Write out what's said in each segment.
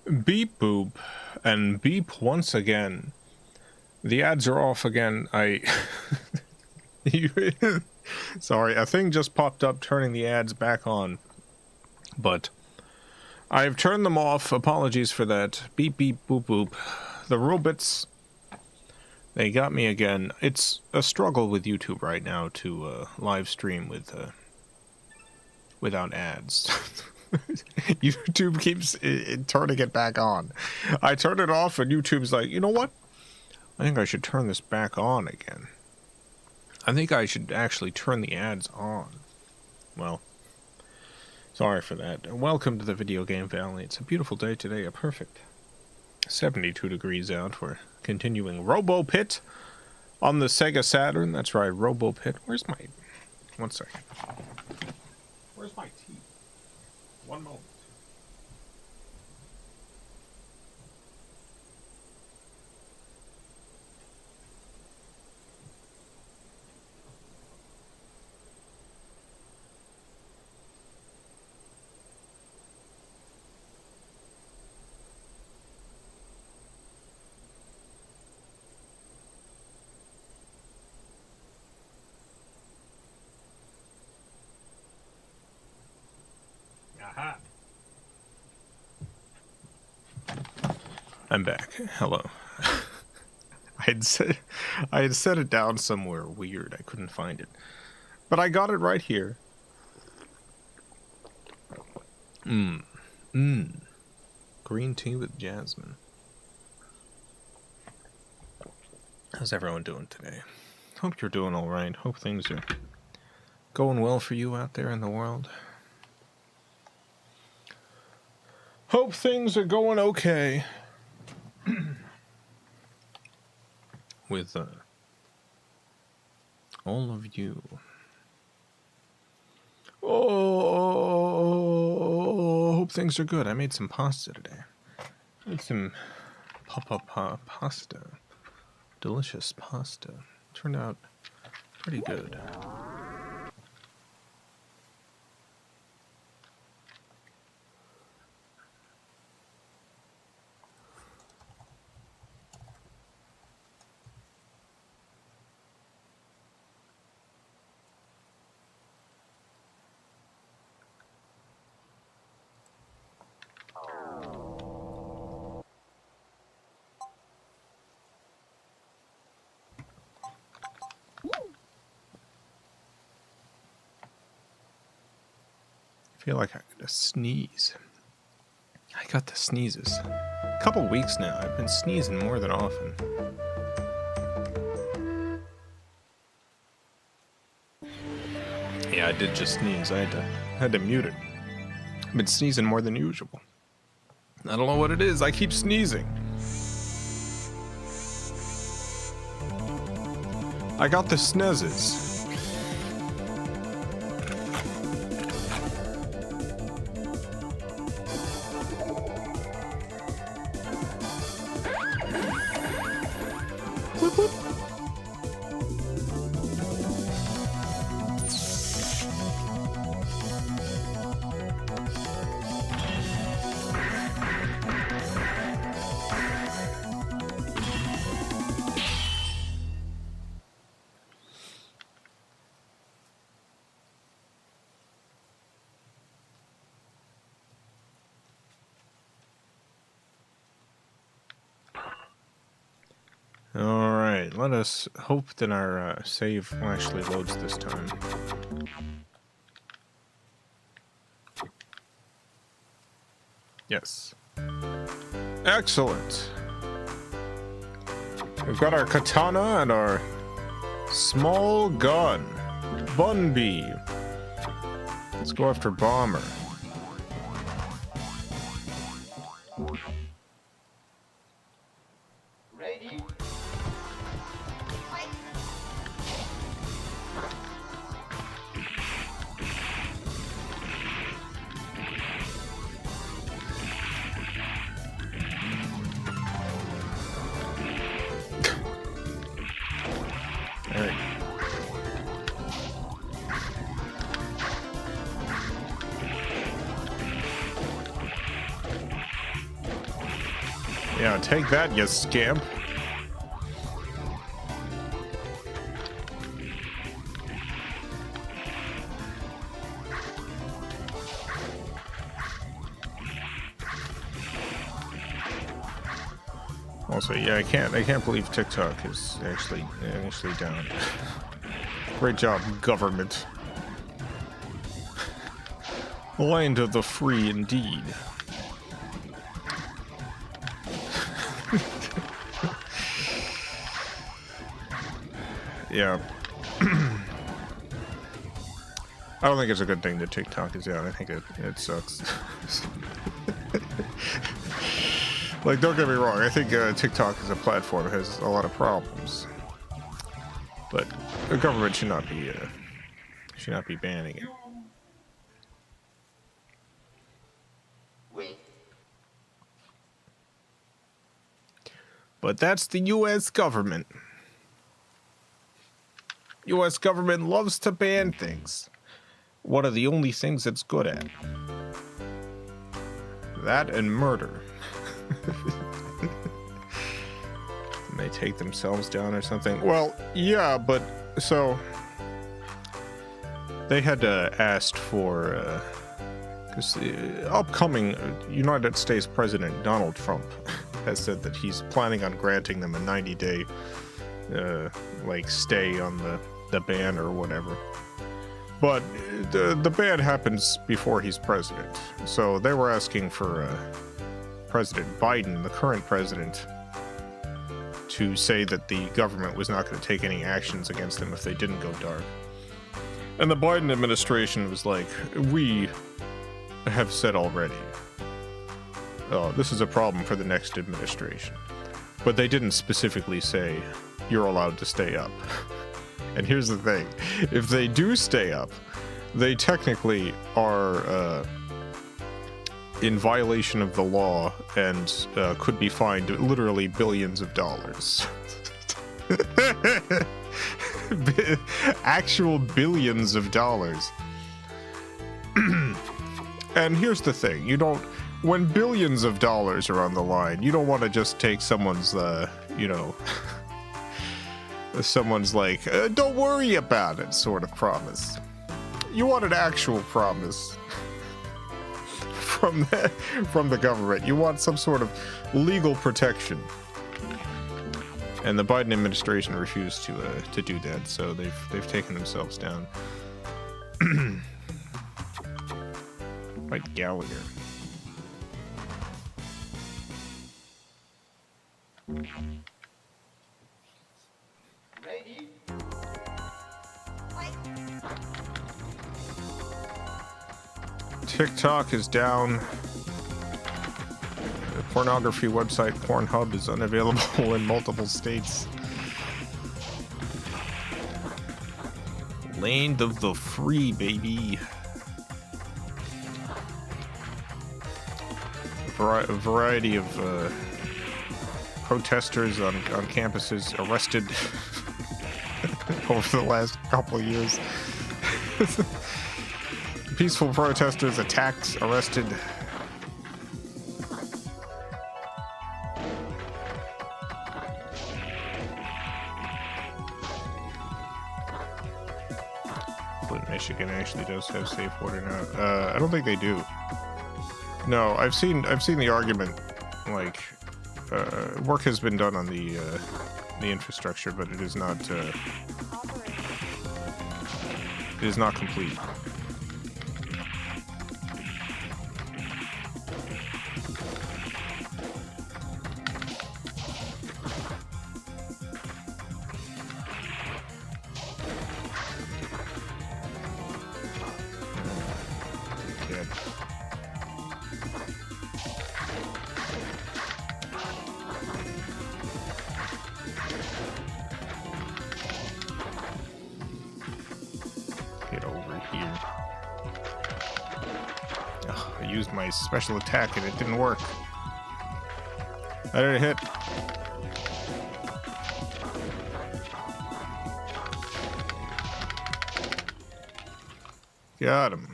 Beep boop and beep once again. The ads are off again. Sorry, a thing just popped up turning the ads back on. But I've turned them off. Apologies for that. Beep beep boop boop. The robots, they got me again. It's a struggle with YouTube right now to live stream with without ads. YouTube keeps turning it back on. I turn it off and YouTube's like, you know what? I think I should turn this back on again. I think I should actually turn the ads on. Well, sorry for that. Welcome to the Video Game Valley. It's a beautiful day today, a perfect 72 degrees out. We're continuing Robo Pit on the Sega Saturn. That's right, Robo Pit. Where's my... One second. Where's my tea? One moment. Aha. I'm back. Hello. I had set it down somewhere weird. I couldn't find it. But I got it right here. Green tea with jasmine. How's everyone doing today? Hope you're doing all right. Hope things are going well for you out there in the world. Hope things are going okay with all of you. Oh, hope things are good. I made some pasta today. I made some pasta. Delicious pasta. Turned out pretty good. I feel like I gotta sneeze. I got the sneezes. A couple weeks now. I've been sneezing more than often. Yeah, I did just sneeze. I had to mute it. I've been sneezing more than usual. I don't know what it is. I keep sneezing. I got the sneezes. Whoop, whoop. Alright, let us hope that our save actually loads this time. Yes. Excellent! We've got our katana and our small gun. Bun bee. Let's go after Bomber. Ready? Alright. Yeah, take that, you scamp. Also, yeah, I can't believe TikTok is actually down. Great job, government. Land of the free, indeed. Yeah. I don't think it's a good thing that TikTok is out. I think it sucks. Like, don't get me wrong. I think TikTok as a platform has a lot of problems, but the government should not be banning it. But that's the U.S. government. U.S. government loves to ban things. What are the only things it's good at? That and murder. And they take themselves down or something. Well, yeah, but so they had asked for because the upcoming United States President Donald Trump has said that he's planning on granting them a 90-day like stay on the ban or whatever. But the ban happens before he's president. So they were asking for President Biden, the current president, to say that the government was not going to take any actions against them if they didn't go dark. And the Biden administration was like, we have said already, this is a problem for the next administration. But they didn't specifically say, you're allowed to stay up. And here's the thing, if they do stay up, they technically are in violation of the law and could be fined literally billions of dollars. Actual billions of dollars. And here's the thing, when billions of dollars are on the line, you don't want to just take someone's, someone's like, don't worry about it sort of promise. You want an actual promise from the government. You want some sort of legal protection. And the Biden administration refused to do that, so they've taken themselves down. Like Gallagher. TikTok is down. The pornography website Pornhub is unavailable in multiple states. Land of the free, baby. A variety of protesters on campuses arrested over the last couple of years. Peaceful protesters attacked, arrested. Flint, Michigan actually does have safe water now. I don't think they do. No, I've seen the argument. Like, work has been done on the infrastructure, but it is not complete. Special attack and it didn't work. I didn't hit. Got him.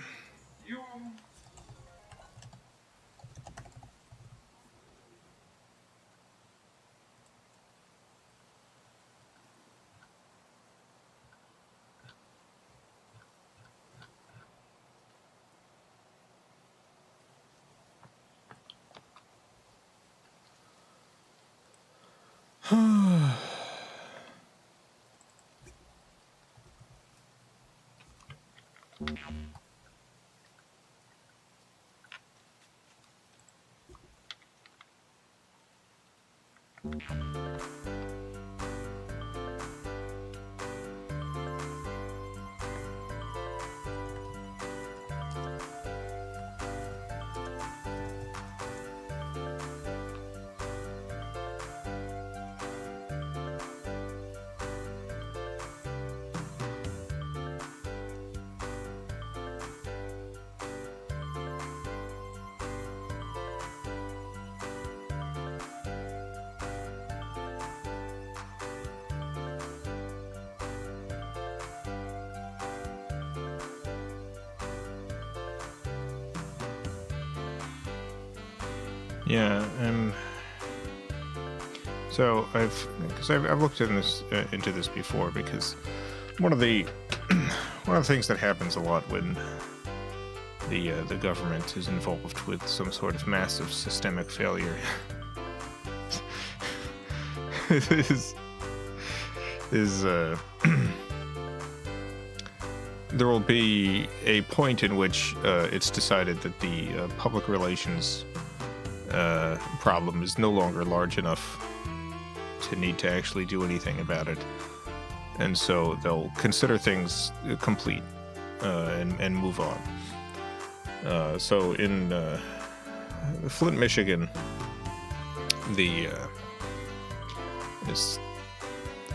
Yeah, so I've looked into this before, because one of the things that happens a lot when the government is involved with some sort of massive systemic failure is there will be a point in which it's decided that the public relations problem is no longer large enough to need to actually do anything about it, and so they'll consider things complete and move on. So in Flint, Michigan, is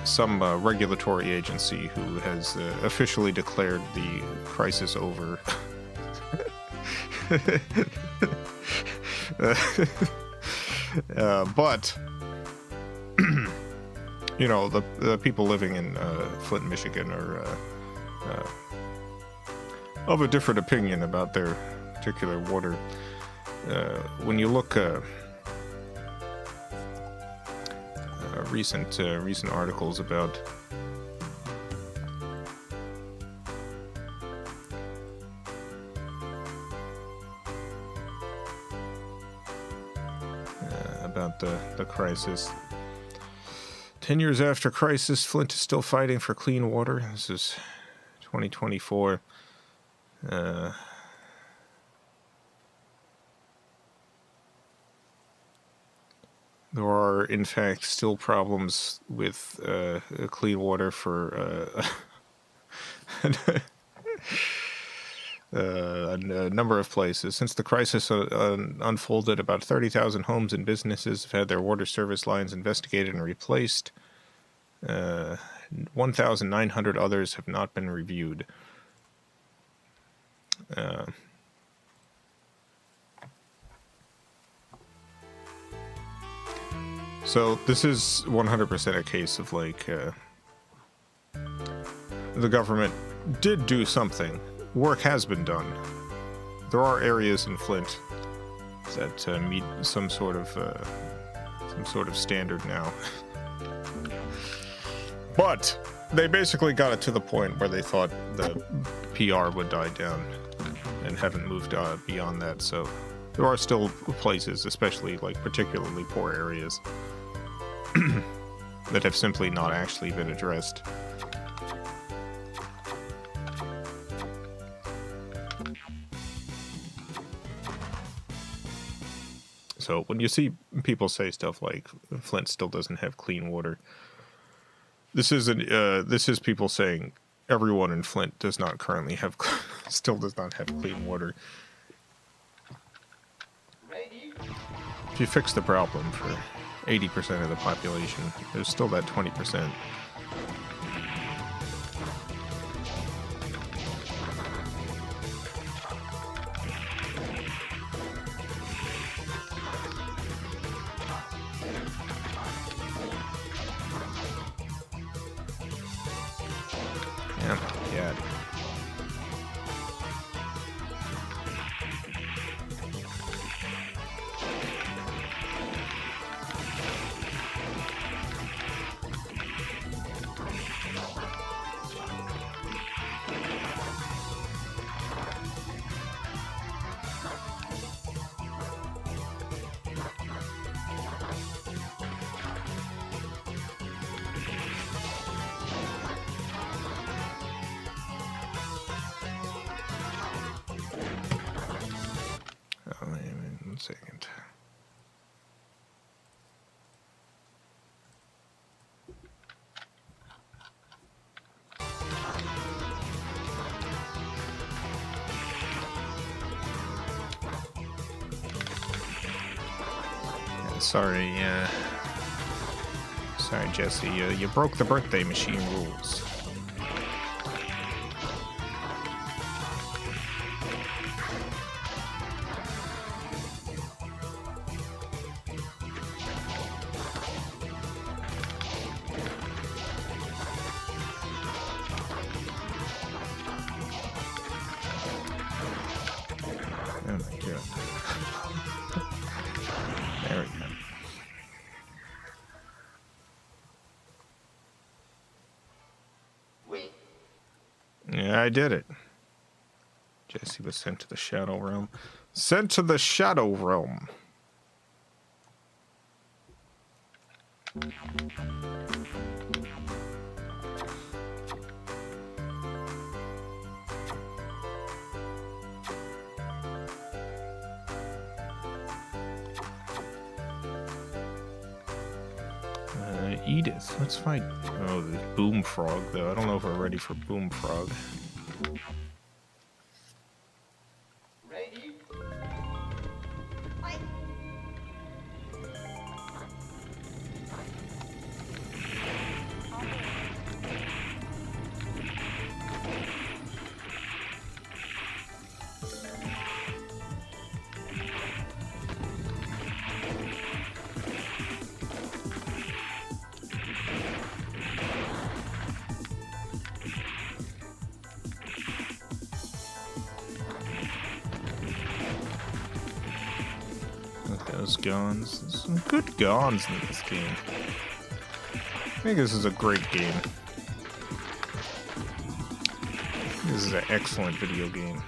some regulatory agency who has officially declared the crisis over. But you know, the people living in Flint, Michigan are of a different opinion about their particular water. When you look recent articles about the crisis. 10 years after crisis, Flint is still fighting for clean water. This is 2024. There are, in fact, still problems with clean water for a number of places. Since the crisis unfolded, about 30,000 homes and businesses have had their water service lines investigated and replaced. 1,900 others have not been reviewed. So this is 100% a case of, like, the government did do something. Work has been done. There are areas in Flint that meet some sort of standard now. But they basically got it to the point where they thought the PR would die down and haven't moved beyond that. So there are still places, especially like particularly poor areas, that have simply not actually been addressed. So when you see people say stuff like Flint still doesn't have clean water, this is people saying everyone in Flint does not currently have still does not have clean water. If you fix the problem for 80% of the population, there's still that 20%. Yeah. Sorry, Jesse. You broke the birthday machine rules. Oh my god. There we go. Yeah, I did it. Jesse was sent to the Shadow Realm. Sent to the Shadow Realm. Edith, let's fight. Oh, the Boom Frog, though. I don't know if we're ready for Boom Frog. Ready? Those guns. There's some good guns in this game. I think this is a great game. This is an excellent video game.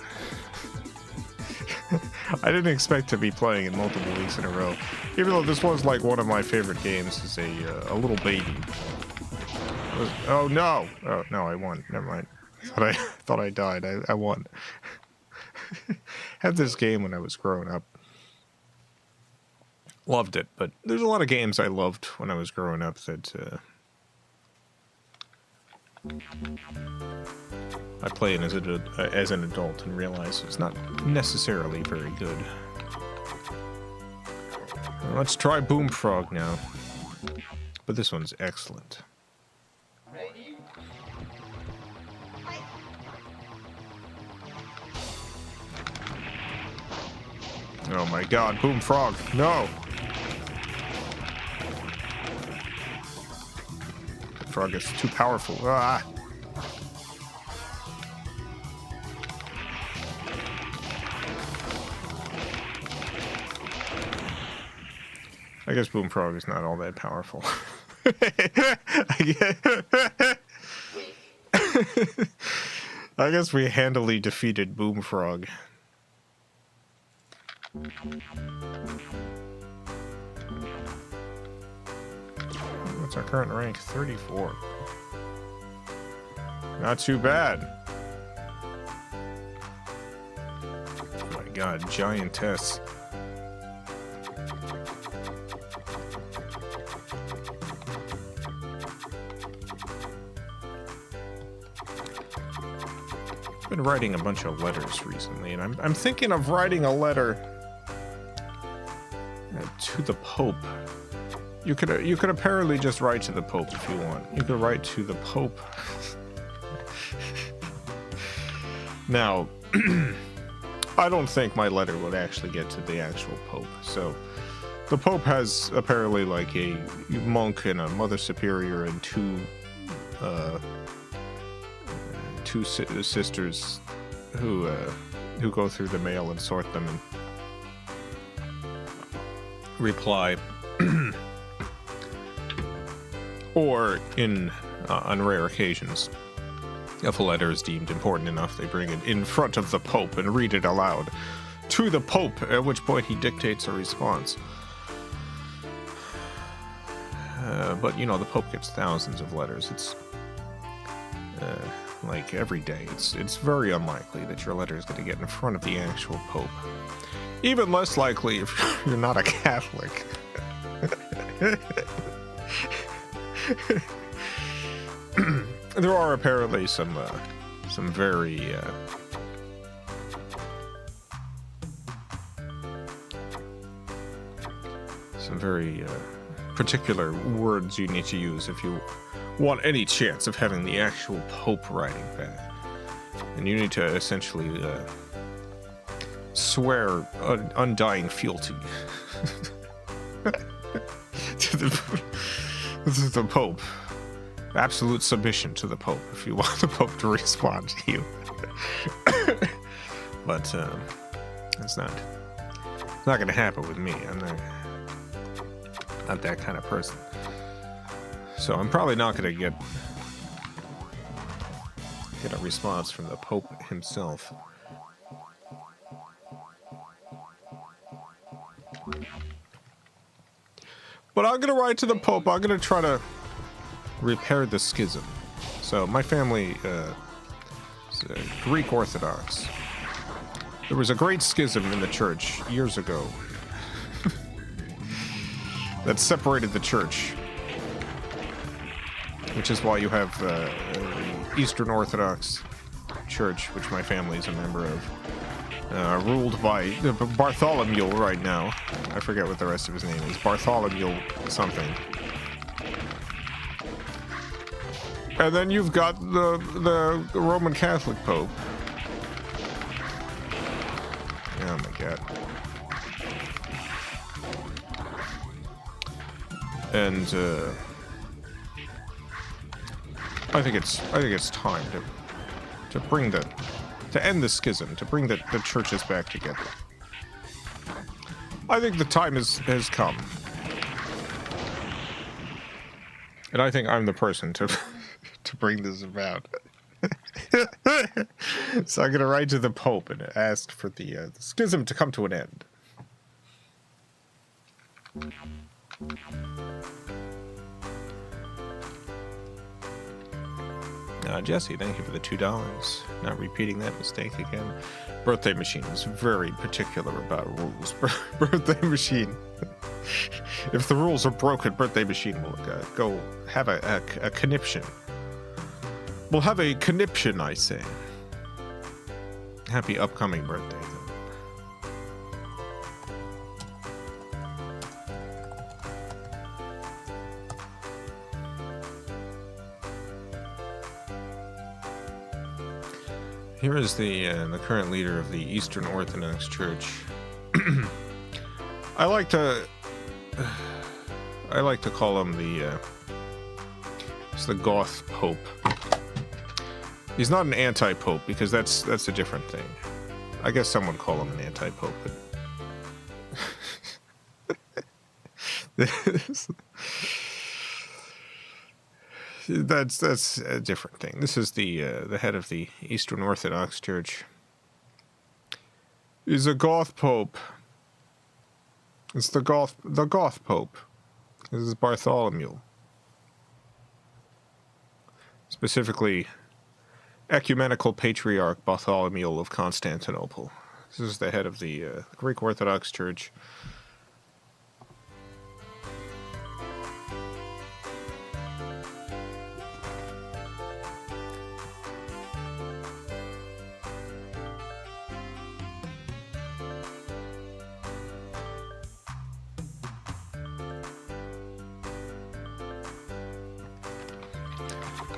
I didn't expect to be playing it multiple weeks in a row. Even though this was like one of my favorite games as a little baby. Oh no! Oh no, I won. Never mind. I thought I died. I won. Had this game when I was growing up. Loved it, but there's a lot of games I loved when I was growing up that I play as an adult and realize it's not necessarily very good. Let's try Boom Frog now. But this one's excellent. Ready? Oh my god, Boom Frog, no! Frog is too powerful. Ah! I guess Boom Frog is not all that powerful. I guess we handily defeated Boom Frog. What's our current rank? 34. Not too bad. Oh my god, giantess. I've been writing a bunch of letters recently, and I'm thinking of writing a letter to the Pope. You could apparently just write to the Pope if you want. You could write to the Pope. Now, I don't think my letter would actually get to the actual Pope. So, the Pope has apparently like a monk and a Mother Superior and two sisters who go through the mail and sort them and reply. Or, on rare occasions, if a letter is deemed important enough, they bring it in front of the Pope and read it aloud to the Pope, at which point he dictates a response. But, you know, the Pope gets thousands of letters. It's, like, every day. It's very unlikely that your letter is going to get in front of the actual Pope. Even less likely if you're not a Catholic. There are apparently some very some very particular words you need to use if you want any chance of having the actual Pope writing back. And you need to essentially swear undying fealty to the Pope. Absolute submission to the Pope if you want the Pope to respond to you. But it's not going to happen with me. I'm not that kind of person. So I'm probably not going to get a response from the Pope himself. But I'm going to write to the Pope. I'm going to try to repair the schism. So my family is Greek Orthodox. There was a great schism in the church years ago that separated the church, which is why you have Eastern Orthodox Church, which my family is a member of, ruled by Bartholomew right now. I forget what the rest of his name is. Bartholomew something. And then you've got the Roman Catholic Pope. Oh my god. And I think it's time to end the schism, to bring the churches back together. I think the time has come. And I think I'm the person to bring this about. So I'm going to write to the Pope and ask for the schism to come to an end. Jesse, thank you for the $2. Not repeating that mistake again. Birthday Machine is very particular about rules. Birthday Machine. If the rules are broken, Birthday Machine will go have a conniption. We'll have a conniption, I say. Happy upcoming birthday, though. Here is the current leader of the Eastern Orthodox Church. I like to call him it's the Goth Pope. He's not an anti-pope because that's a different thing. I guess someone call him an anti-pope, but that's a different thing. This is the head of the Eastern Orthodox Church. He's a Goth Pope. It's the Goth Pope. This is Bartholomew. Specifically, Ecumenical Patriarch Bartholomew of Constantinople. This is the head of the Greek Orthodox Church.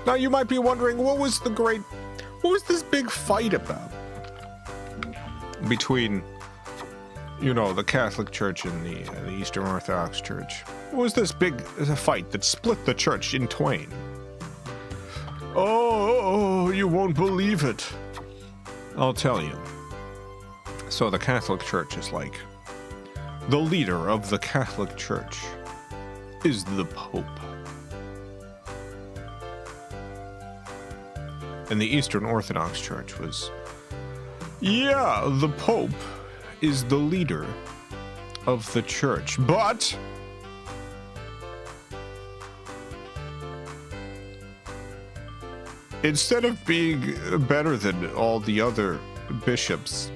Now you might be wondering, what was this big fight about between, the Catholic Church and the Eastern Orthodox Church? What was this big fight that split the church in twain? Oh, you won't believe it. I'll tell you. So the Catholic Church is like, the leader of the Catholic Church is the Pope. And the Eastern Orthodox Church was, yeah, the Pope is the leader of the church, but instead of being better than all the other bishops,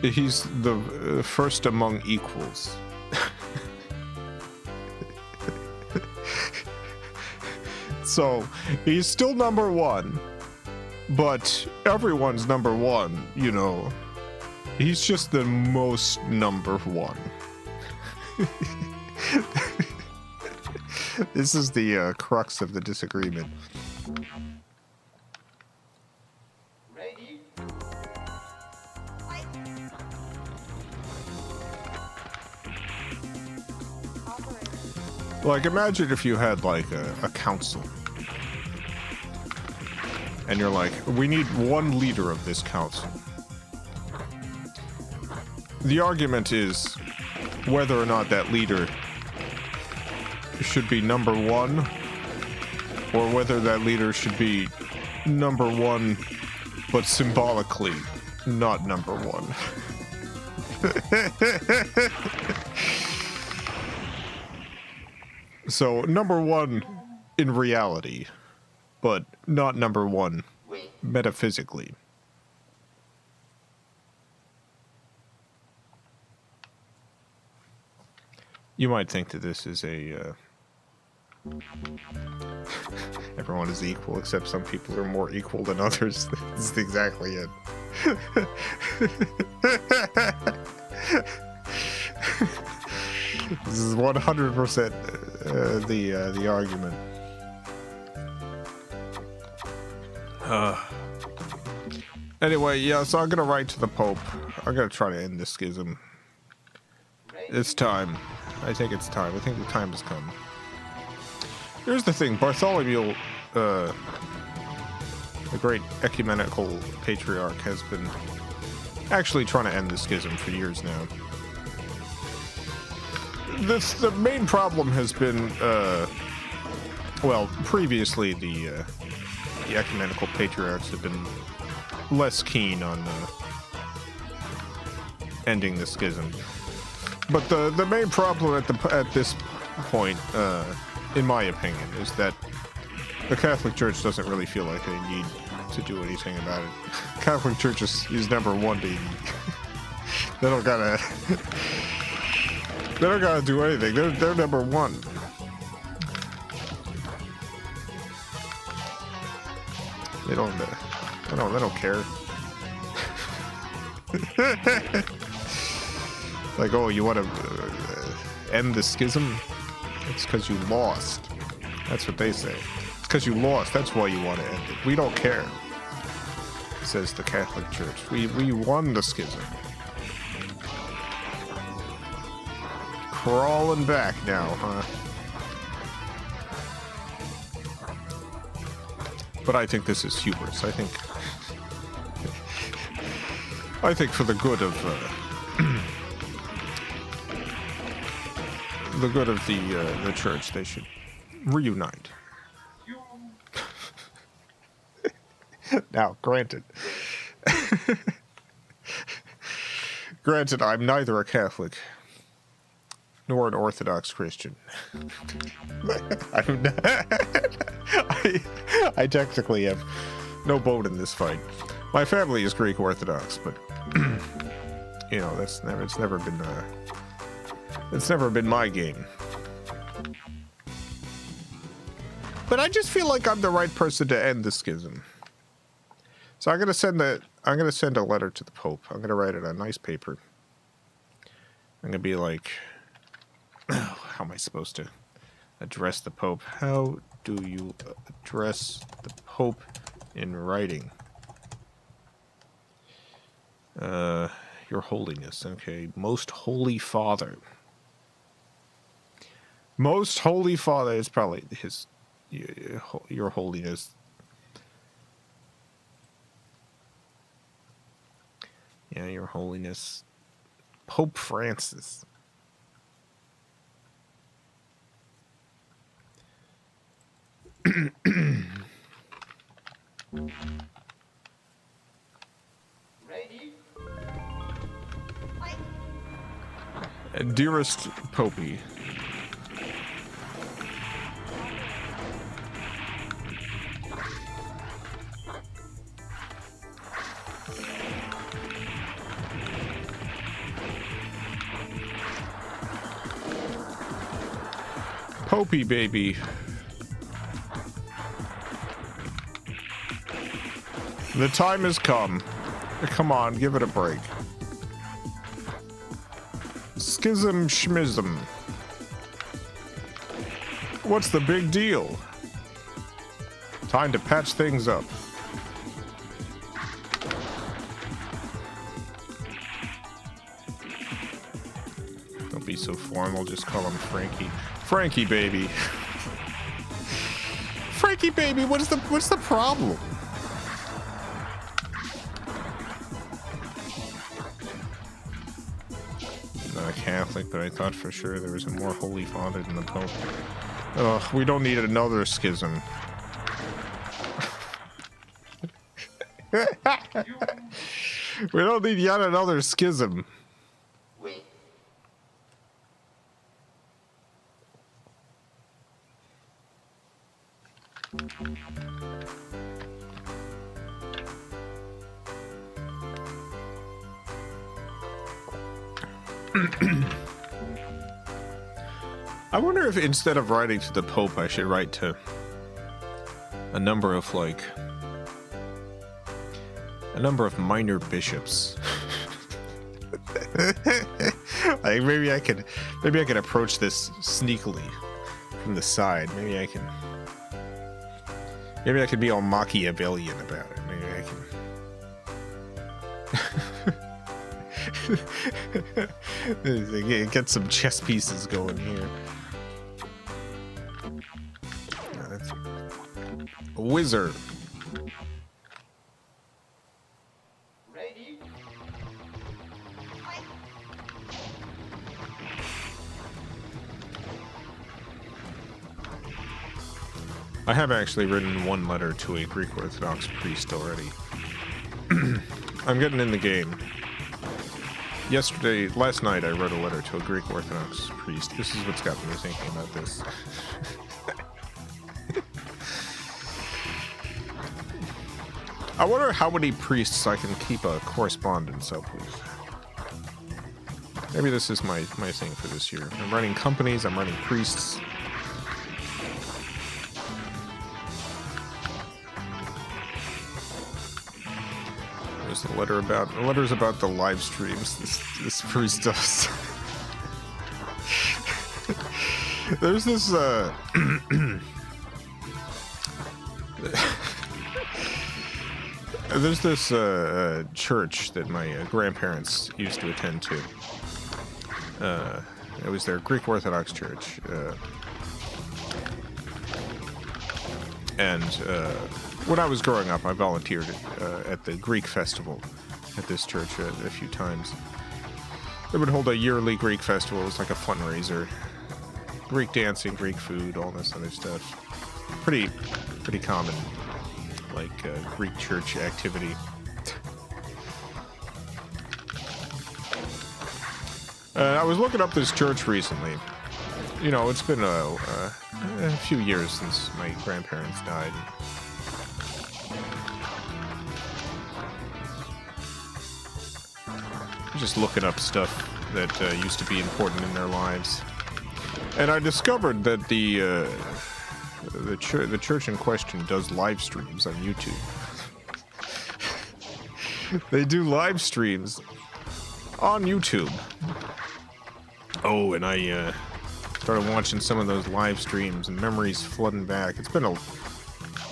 he's the first among equals. So he's still number one, but everyone's number one, He's just the most number one. This is the crux of the disagreement. Ready? Like, imagine if you had, like, a council. And you're like, we need one leader of this council. The argument is whether or not that leader should be number one, or whether that leader should be number one, but symbolically not number one. So, number one in reality, but not number one metaphysically. You might think that this is a, everyone is equal, except some people are more equal than others. This is exactly it. This is 100% the argument. Anyway, yeah, so I'm gonna write to the Pope. I'm gonna try to end this schism. It's time. I think it's time. I think the time has come. Here's the thing. Bartholomew, the great ecumenical patriarch, has been actually trying to end the schism for years now. The main problem has been, well, previously the ecumenical patriarchs have been less keen on ending the schism. But the main problem at this point, in my opinion, is that the Catholic Church doesn't really feel like they need to do anything about it. Catholic Church is number one, baby. They don't gotta do anything. They're number one. They don't care. Like, oh, you want to end the schism? It's because you lost. That's what they say. It's because you lost. That's why you want to end it. We don't care, says the Catholic Church. We won the schism. Crawling back now, huh? But I think this is hubris. I think for the good of the church, they should reunite. Now, granted, I'm neither a Catholic nor an Orthodox Christian. I technically have no vote in this fight. My family is Greek Orthodox, but you know, it's never been my game. But I just feel like I'm the right person to end the schism. So I'm gonna send a letter to the Pope. I'm gonna write it on nice paper. I'm gonna be like, how am I supposed to address the Pope? How do you address the Pope in writing? Your Holiness. Okay. Most Holy Father. Most Holy Father is probably Your Holiness. Yeah, Your Holiness. Pope Francis. Ready? Dearest Popey, Popey baby, the time has come. Come on, give it a break. Schism schmism. What's the big deal? Time to patch things up. Don't be so formal, just call him Frankie. Frankie, baby. Frankie, baby, what's the problem? Not a Catholic, but I thought for sure there was a more holy father than the Pope. Ugh, we don't need another schism. We don't need yet another schism. Oui. I wonder if instead of writing to the Pope, I should write to a number of minor bishops. Like maybe I could approach this sneakily from the side. Maybe I could be all Machiavellian about it. Maybe I can get some chess pieces going here. That's a wizard. Ready? I have actually written one letter to a Greek Orthodox priest already. I'm getting in the game. Last night I wrote a letter to a Greek Orthodox priest. This is what's got me thinking about this. I wonder how many priests I can keep a correspondence up with. Maybe this is my thing for this year. I'm running companies, I'm running priests. There's a letter's about the live streams this priest does. There's this there's this church that my grandparents used to attend to. It was their Greek Orthodox church. And when I was growing up, I volunteered at the Greek festival at this church a few times. They would hold a yearly Greek festival. It was like a fundraiser. Greek dancing, Greek food, all this other stuff. Pretty common, like Greek church activity. I was looking up this church recently. You know, it's been a few years since my grandparents died. Just looking up stuff that used to be important in their lives, and I discovered that the church in question does live streams on YouTube. They do live streams on YouTube. Oh, and I started watching some of those live streams, and memories flooding back. It's been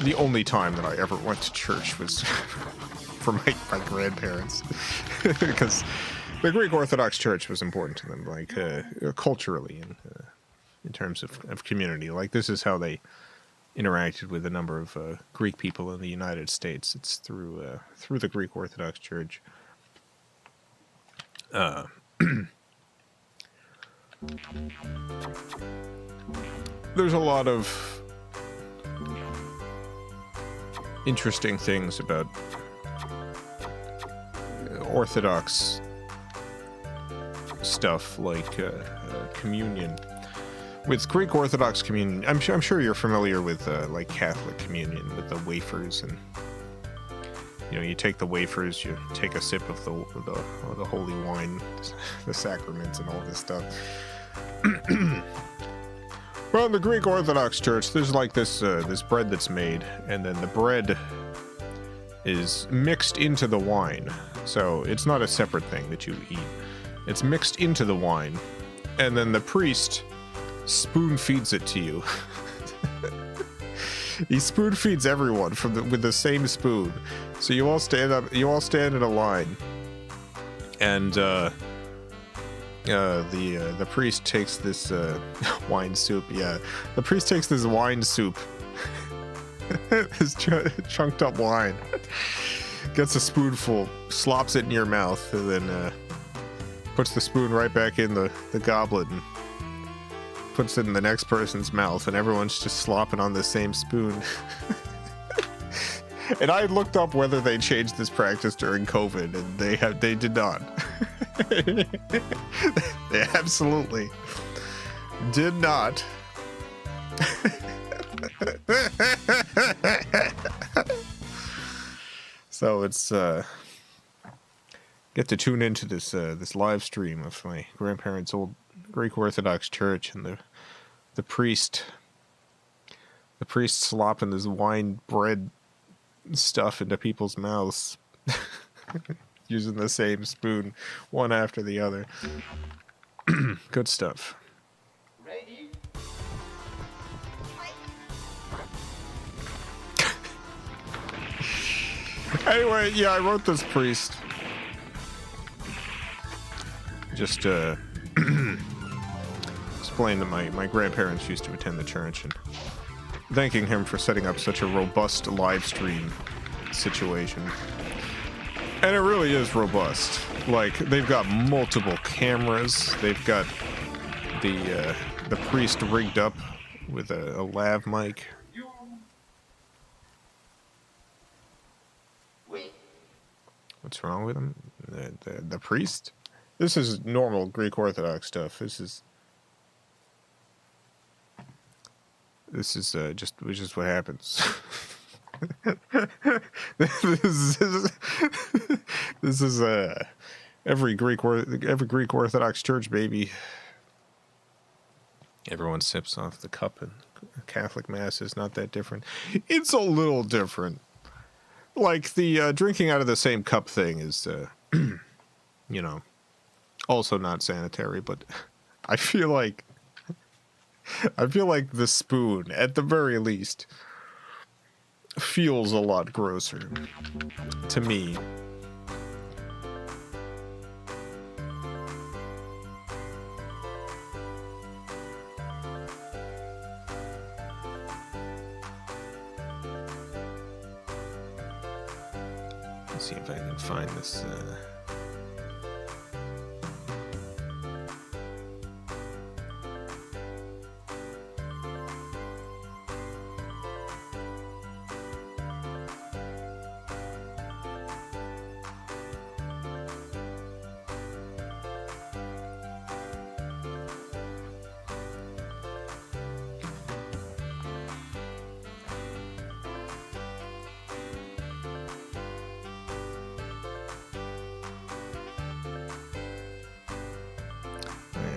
the only time that I ever went to church was for my grandparents, because the Greek Orthodox Church was important to them, like culturally and in terms of community. Like, this is how they interacted with a number of Greek people in the United States. It's through the Greek Orthodox Church. There's a lot of interesting things about Orthodox stuff, like communion. With Greek Orthodox communion, I'm sure you're familiar with like Catholic communion with the wafers, and you know, you take the wafers, you take a sip of the holy wine, the sacraments, and all this stuff. Well, in the Greek Orthodox Church, there's like this bread that's made, and then the bread is mixed into the wine. So it's not a separate thing that you eat. It's mixed into the wine, and then the priest spoon feeds it to you. He spoon feeds everyone with the same spoon. So you all stand up. You all stand in a line, and the priest takes this wine soup. Yeah, the priest takes this wine soup, this chunked up wine, gets a spoonful, slops it in your mouth, and then puts the spoon right back in the goblet and puts it in the next person's mouth, and everyone's just slopping on the same spoon. And I looked up whether they changed this practice during COVID, and they did not. They absolutely did not. So it's get to tune into this this live stream of my grandparents' old Greek Orthodox church, and the priest slopping this wine bread stuff into people's mouths using the same spoon, one after the other. Good stuff. Ready? Anyway, yeah, I wrote this priest. Just explain that my grandparents used to attend the church, and thanking him for setting up such a robust live stream situation. And it really is robust. Like, they've got multiple cameras. They've got the priest rigged up with a lav mic. Wait. What's wrong with him? The priest? This is normal Greek Orthodox stuff. This is just what happens. This is every Greek Orthodox church, baby. Everyone sips off the cup, and Catholic Mass is not that different. It's a little different. Like the drinking out of the same cup thing is, you know, also not sanitary. But I feel like the spoon, at the very least, feels a lot grosser to me. Let's see if I can find this.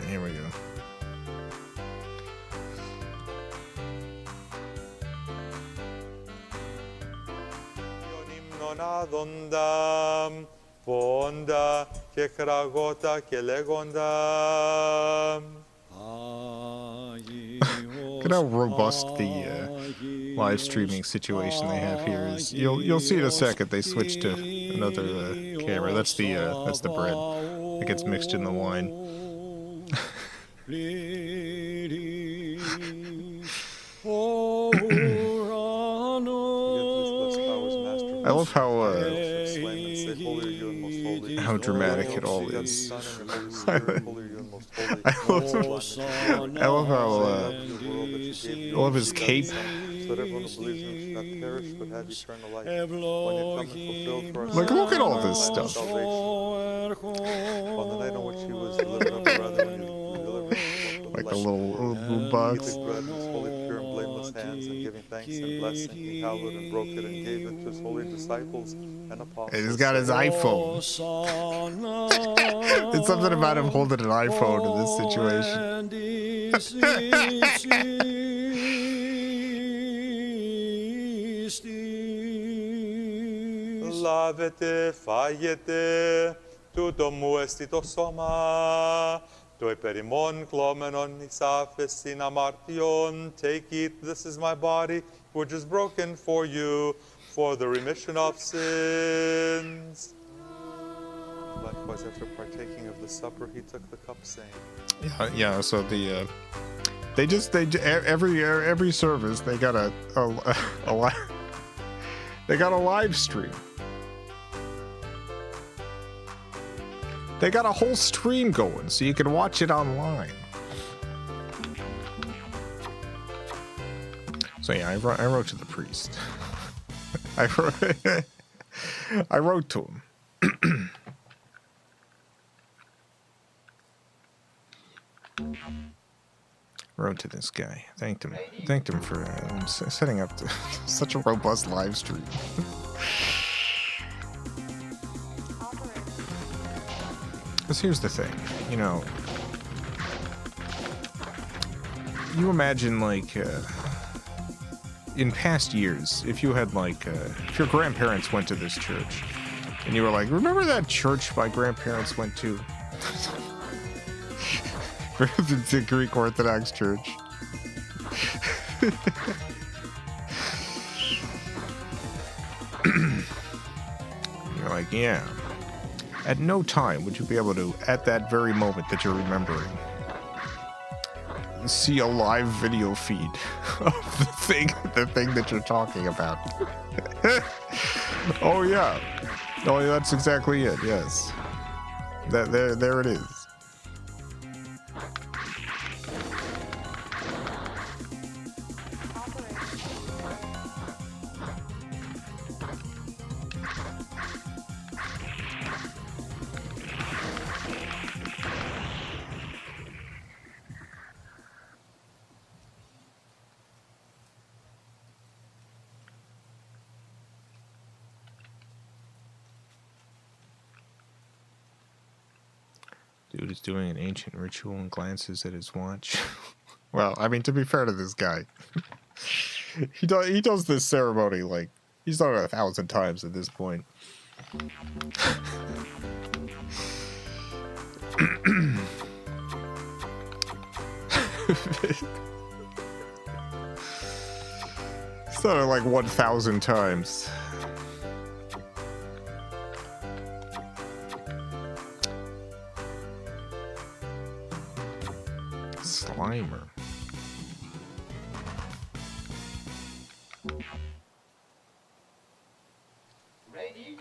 Here we go. Fonda και κραγότα και λέγοντα. Look at how robust the live streaming situation they have here is. You'll see in a second they switch to another camera. That's the bread that gets mixed in the wine. I love how dramatic it all is. I love his cape. Look at all this stuff. Like a little boombox. Hands and giving thanks and blessing, he hallowed and broke it and gave it to his holy disciples and apostles. And he's got his iPhone. It's something about him holding an iPhone in this situation. Λάβετε, φάγετε, τούτο μου εστι το σώμα, Doi perimon, klomenon, isaphes, sinamartion. Take, eat, this is my body, which is broken for you, for the remission of sins. Likewise, after partaking of the supper, he took the cup, saying, Yeah. So every service they got a they got a live stream. They got a whole stream going, so you can watch it online. So yeah, I wrote to the priest. I wrote to him. Wrote to this guy. Thanked him for setting up such a robust live stream. Because here's the thing, you know, you imagine like in past years, if you had like if your grandparents went to this church and you were like, remember that church my grandparents went to? The Greek Orthodox Church. You're like, yeah. At no time would you be able to, at that very moment that you're remembering, see a live video feed of the thing that you're talking about. Oh yeah. Oh, that's exactly it. Yes. There it is. Dude is doing an ancient ritual and glances at his watch. Well, I mean, to be fair to this guy, he does this ceremony like he's done it 1,000 times at this point. He's done it like 1,000 times. Slimer. Ready?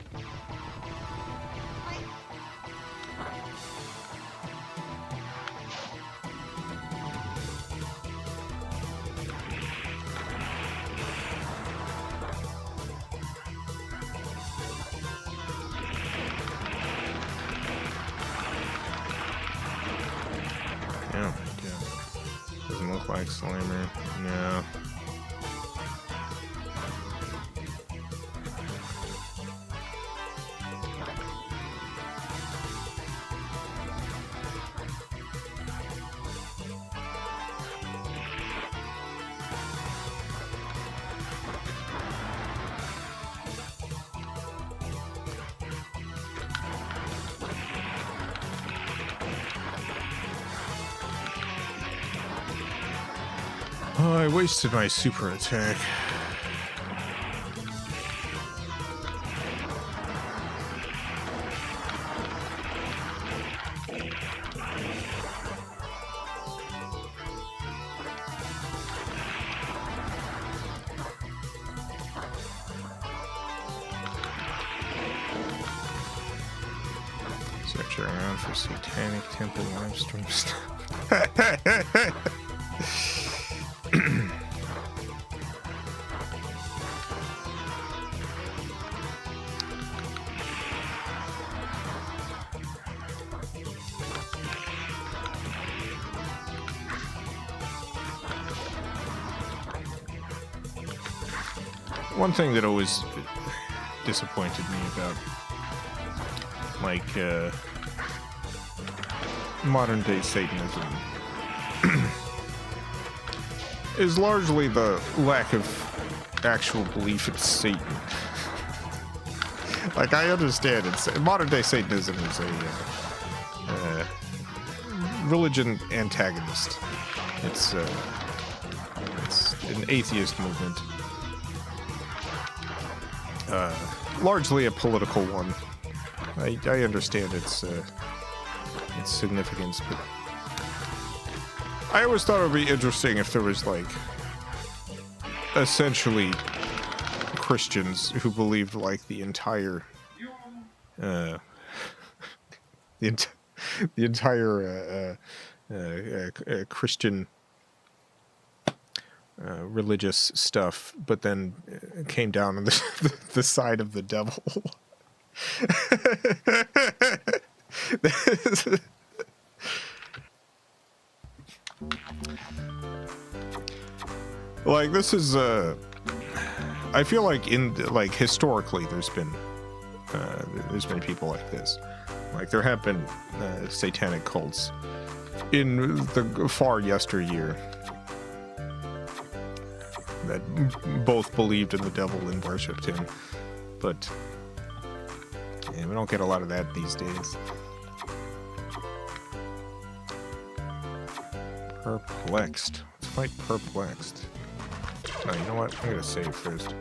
Yeah, doesn't look like Slimer. No. Oh, I wasted my super attack. Searching around for satanic temple live stream stuff. One thing that always disappointed me about, like, modern day Satanism is largely the lack of actual belief in Satan. Like, I understand modern day Satanism is religion antagonist. It's an atheist movement. Largely a political one. I understand its significance, but I always thought it would be interesting if there was, like, essentially Christians who believed, like, the entire Christian religious stuff, but then came down on the side of the devil. Like, this is I feel like historically there's been people like this. Like, there have been satanic cults in the far yesteryear that both believed in the devil and worshipped him, but yeah, we don't get a lot of that these days. Perplexed. Let's fight Perplexed. Oh, you know what? I'm gonna save first.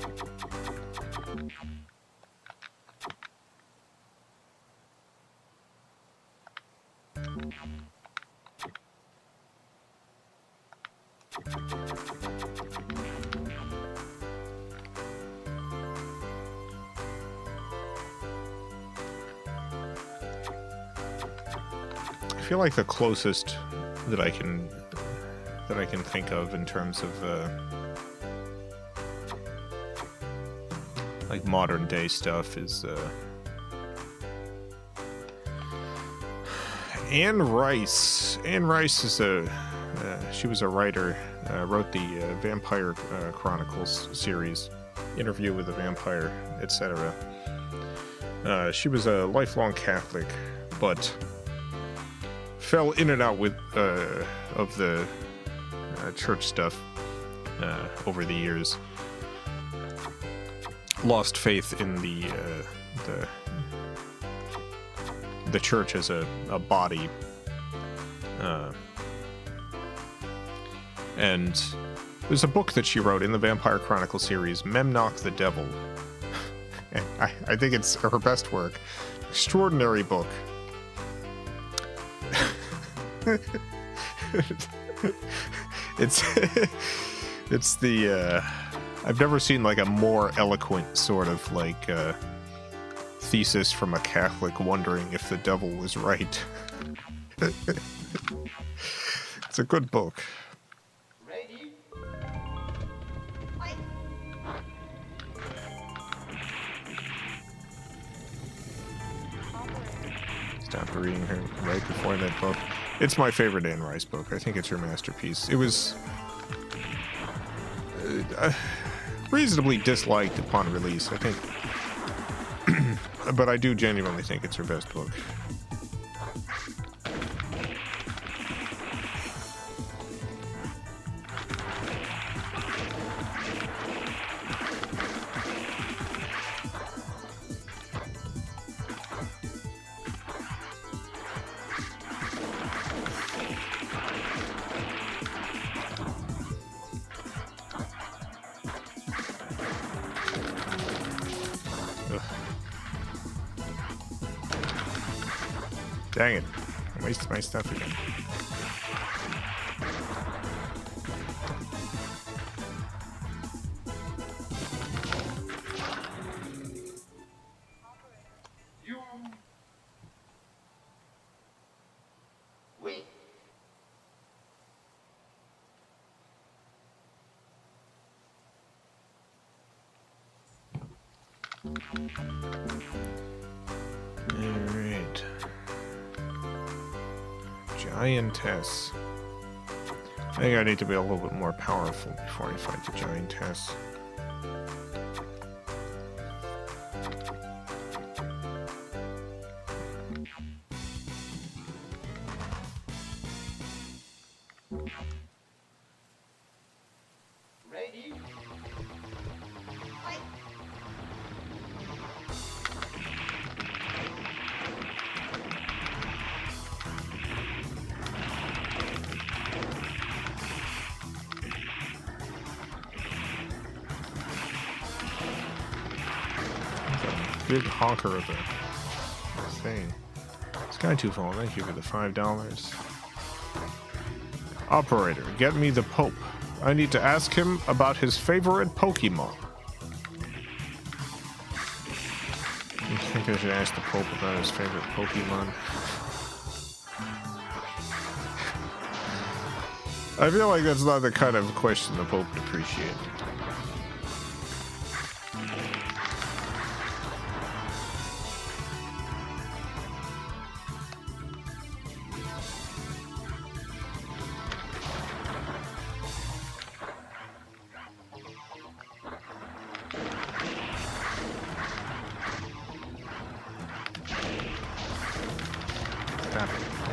I feel like the closest that I can think of in terms of like modern day stuff is Anne Rice. Anne Rice is she was a writer, wrote the Vampire Chronicles series, Interview with a Vampire, etc. She was a lifelong Catholic, but fell in and out with of the church stuff over the years. Lost faith in the church as a body, and there's a book that she wrote in the Vampire Chronicle series, Memnoch the Devil. And I think it's her best work. Extraordinary book. It's the I've never seen like a more eloquent sort of like thesis from a Catholic wondering if the devil was right. It's a good book. Ready? Stopped reading her right before that book. It's my favorite Anne Rice book. I think it's her masterpiece. It was reasonably disliked upon release, I think. But I do genuinely think it's her best book. Dang it. I wasted my stuff again. Wait. Alright. Giantess. I think I need to be a little bit more powerful before I fight the Giantess. Ready? big honker of a thing. Sky Twofold, thank you for the $5. Operator, get me the Pope. I need to ask him about his favorite Pokemon. I think I should ask the Pope about his favorite Pokemon. I feel like that's not the kind of question the Pope would appreciate.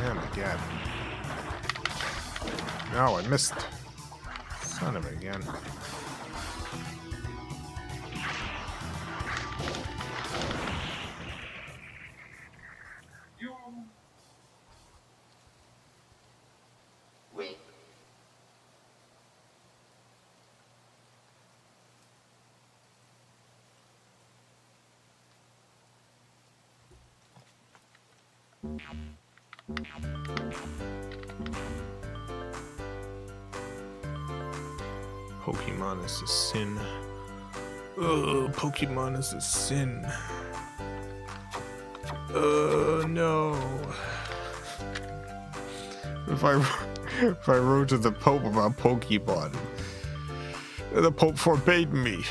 Oh my god. No, I missed. Son of a gun. Wait. Pokemon is a sin. Oh, Pokemon is a sin. No. If I wrote to the Pope about Pokemon, the Pope forbade me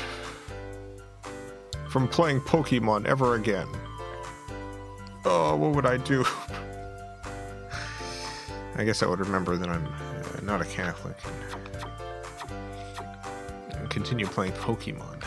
from playing Pokemon ever again. Oh, what would I do? I guess I would remember that I'm not a Catholic and continue playing Pokemon.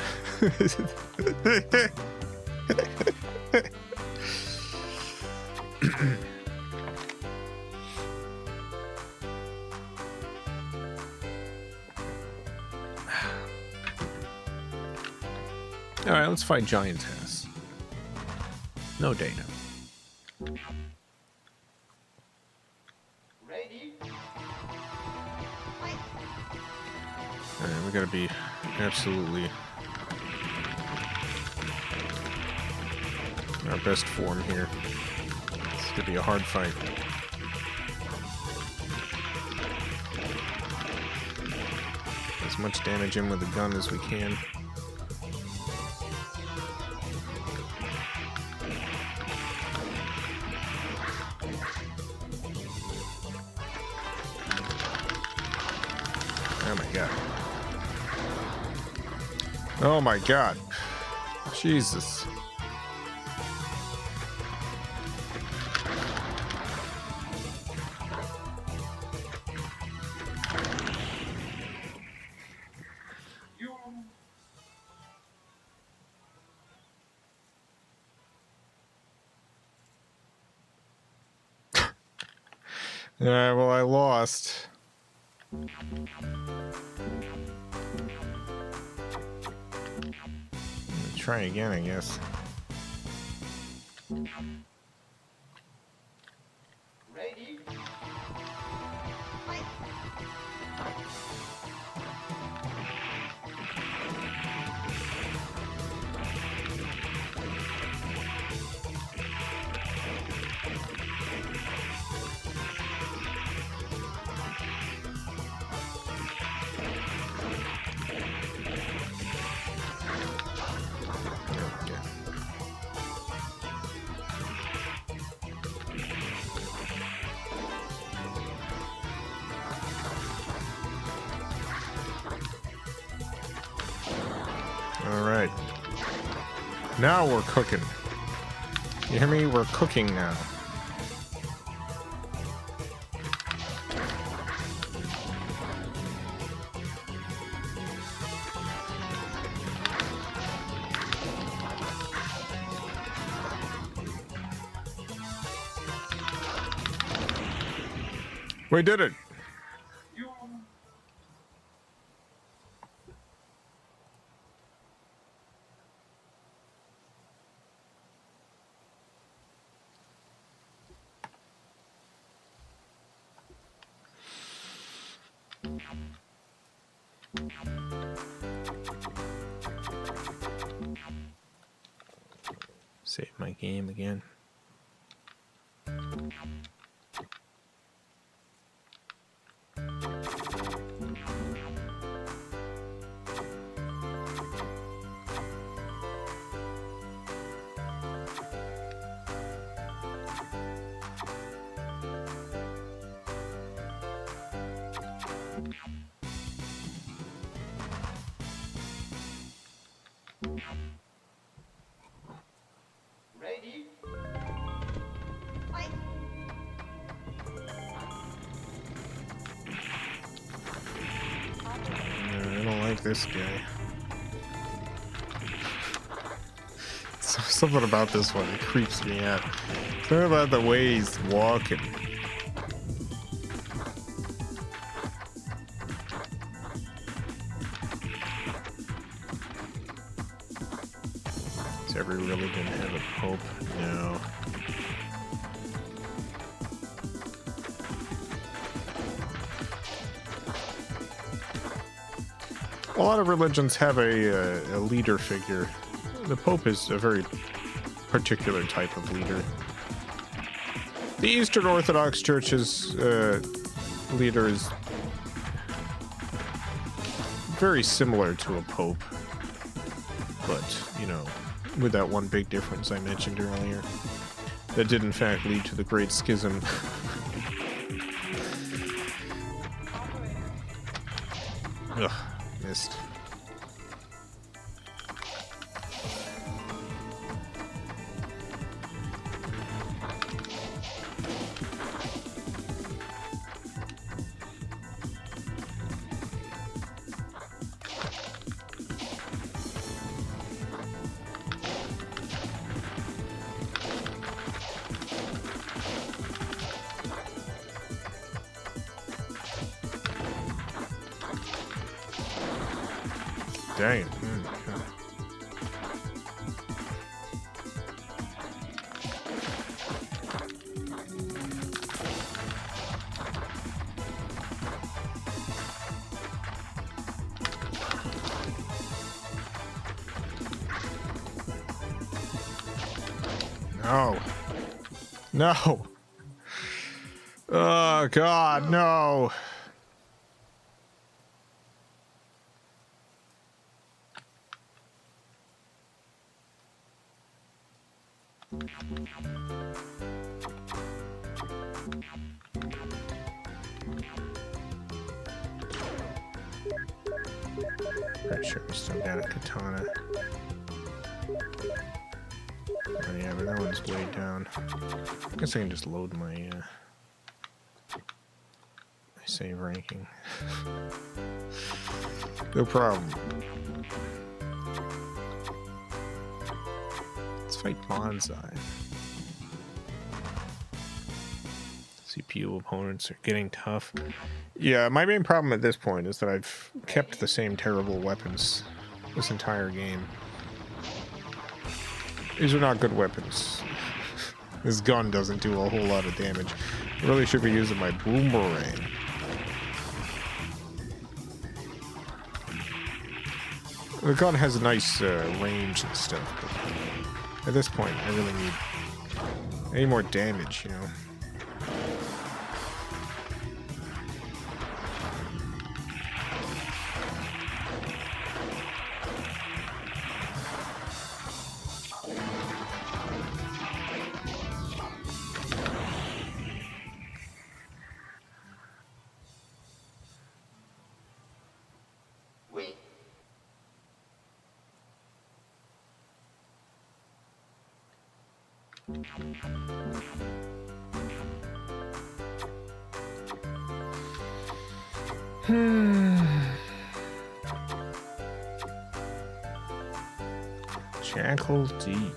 Alright, let's fight Giantess. No data. Ready? Alright, we gotta be absolutely in our best form here. It's gonna be a hard fight. As much damage in with the gun as we can. Oh my god. Oh my god. Jesus. Yeah, well, I lost. Try again, I guess. Ready? All right. Now we're cooking. You hear me? We're cooking now. We did it. Save my game again. Ready? I don't like this guy. Something about this one, it creeps me out. Something about the way he's walking. Does every religion have a pope? No. A lot of religions have a leader figure. The Pope is a very particular type of leader. The Eastern Orthodox Church's leader is very similar to a pope, but, you know, with that one big difference I mentioned earlier, that did in fact lead to the Great Schism. Ugh, missed. Dang. No. No. Oh, God, no. Pretty sure we still got a katana. Oh yeah, but that one's way down. I guess I can just load my save ranking. No problem. Let's fight Bonsai. CPU opponents are getting tough. Yeah, my main problem at this point is that I've kept the same terrible weapons this entire game. These are not good weapons. This gun doesn't do a whole lot of damage. I really should be using my boomerang. The gun has a nice range and stuff, but at this point I really need more damage, you know. Jackal D.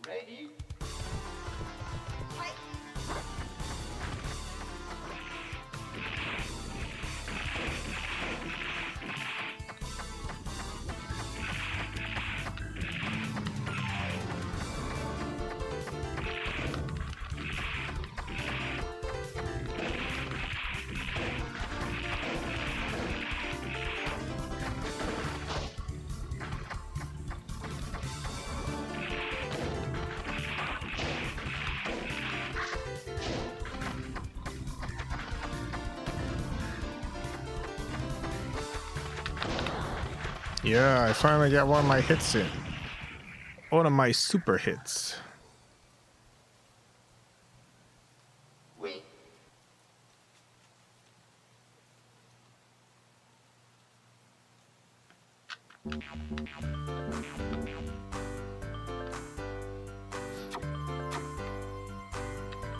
Ready? Yeah, I finally got one of my hits in. One of my super hits. Wait.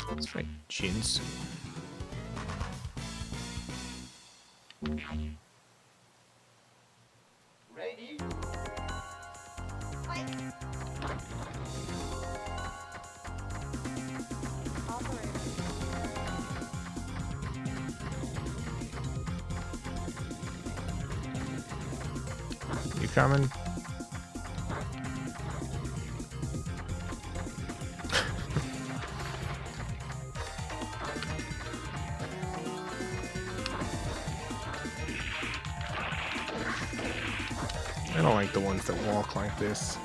That's right, Jinsu. Ready? You coming? I don't like the ones that walk like this.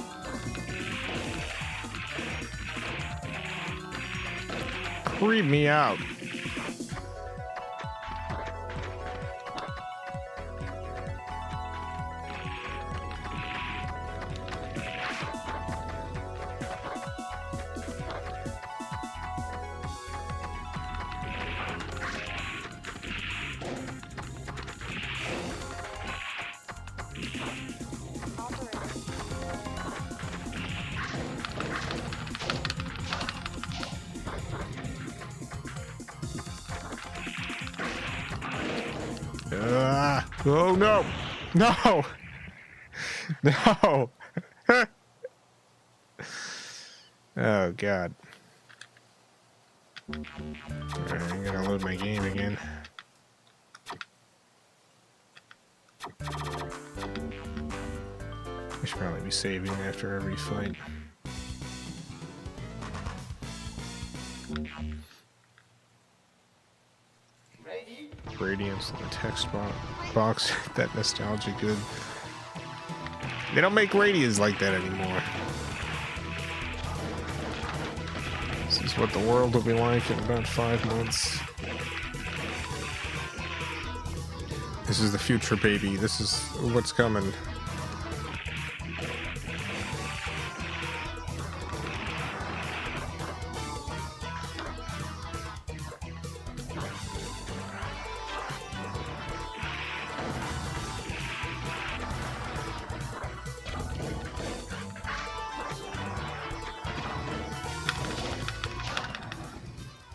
Creep me out. Oh no! No! No! Oh god. Alright, I'm gonna load my game again. I should probably be saving after every fight. Ready? Radiance in the text box. That nostalgia good. They don't make radios like that anymore. This is what the world will be like in about 5 months. This is the future, baby. This is what's coming.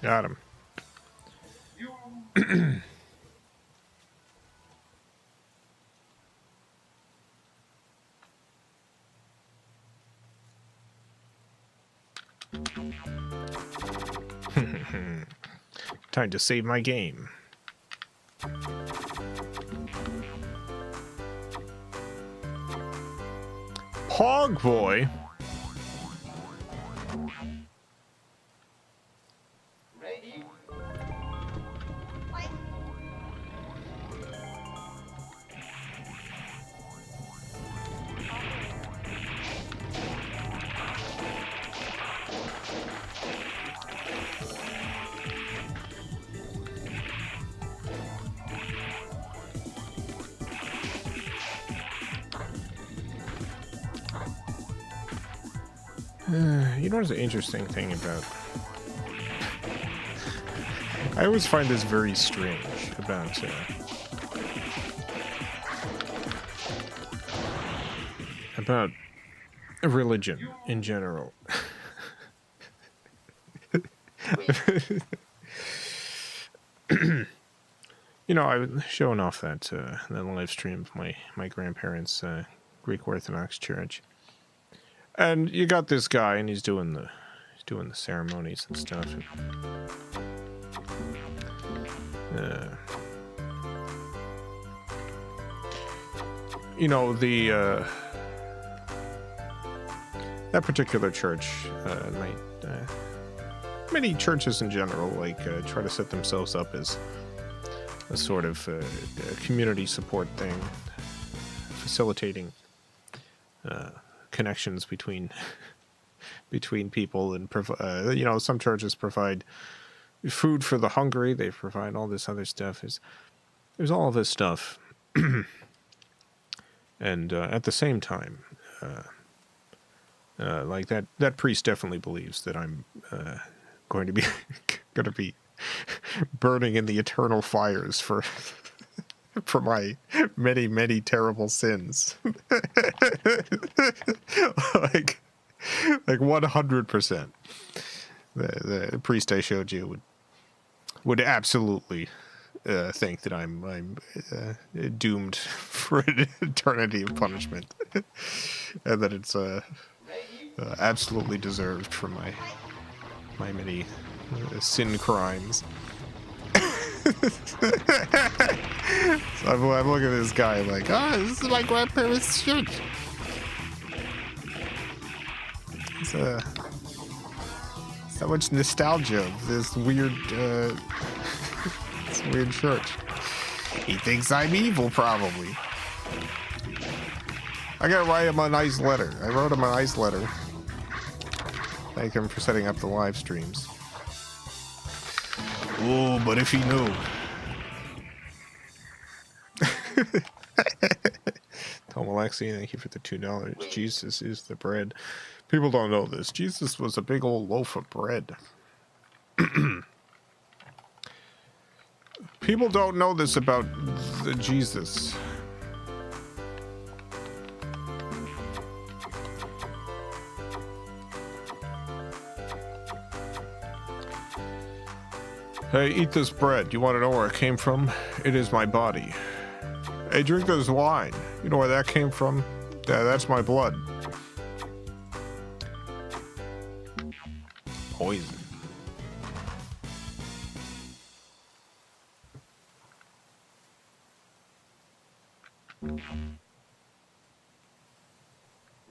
Got him. Time to save my game. Hog boy. Ready? You know what's the interesting thing about... I always find this very strange about religion in general. You know, I was showing off that live stream of my grandparents' Greek Orthodox church, and you got this guy, and he's doing the ceremonies and stuff. And, you know, that particular church many churches in general try to set themselves up as a sort of a community support thing, facilitating connections between people, and you know, some churches provide food for the hungry, they provide all this other stuff. There's all of this stuff. And at the same time, like that priest definitely believes that I'm going to be burning in the eternal fires for my many, many terrible sins. like 100%. The priest I showed you would absolutely think that I'm doomed for an eternity of punishment, and that it's absolutely deserved for my many sin crimes. So I'm looking at this guy like, this is my grandparents' church. It's so much nostalgia of this weird, this weird church. He thinks I'm evil, probably. I gotta write him a nice letter. I wrote him a nice letter. Thank him for setting up the live streams. Oh, but if he knew. Tom Alexi, thank you for the $2. Jesus is the bread. People don't know this. Jesus was a big old loaf of bread. People don't know this about the Jesus. Hey, eat this bread. You want to know where it came from? It is my body. Hey, drink this wine. You know where that came from? Yeah, that's my blood. Poison.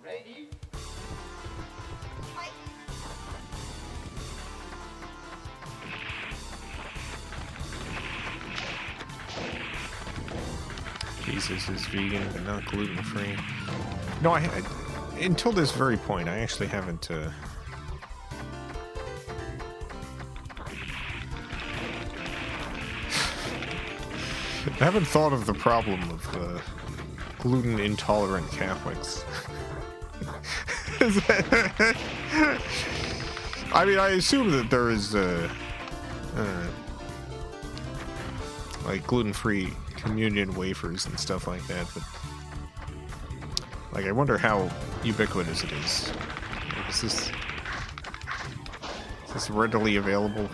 Ready? Jesus is vegan but not gluten-free. No, I until this very point, I actually haven't. I haven't thought of the problem of gluten-intolerant Catholics. I mean, I assume that there is like gluten-free communion wafers and stuff like that, but like, I wonder how ubiquitous it is. Like, is this readily available?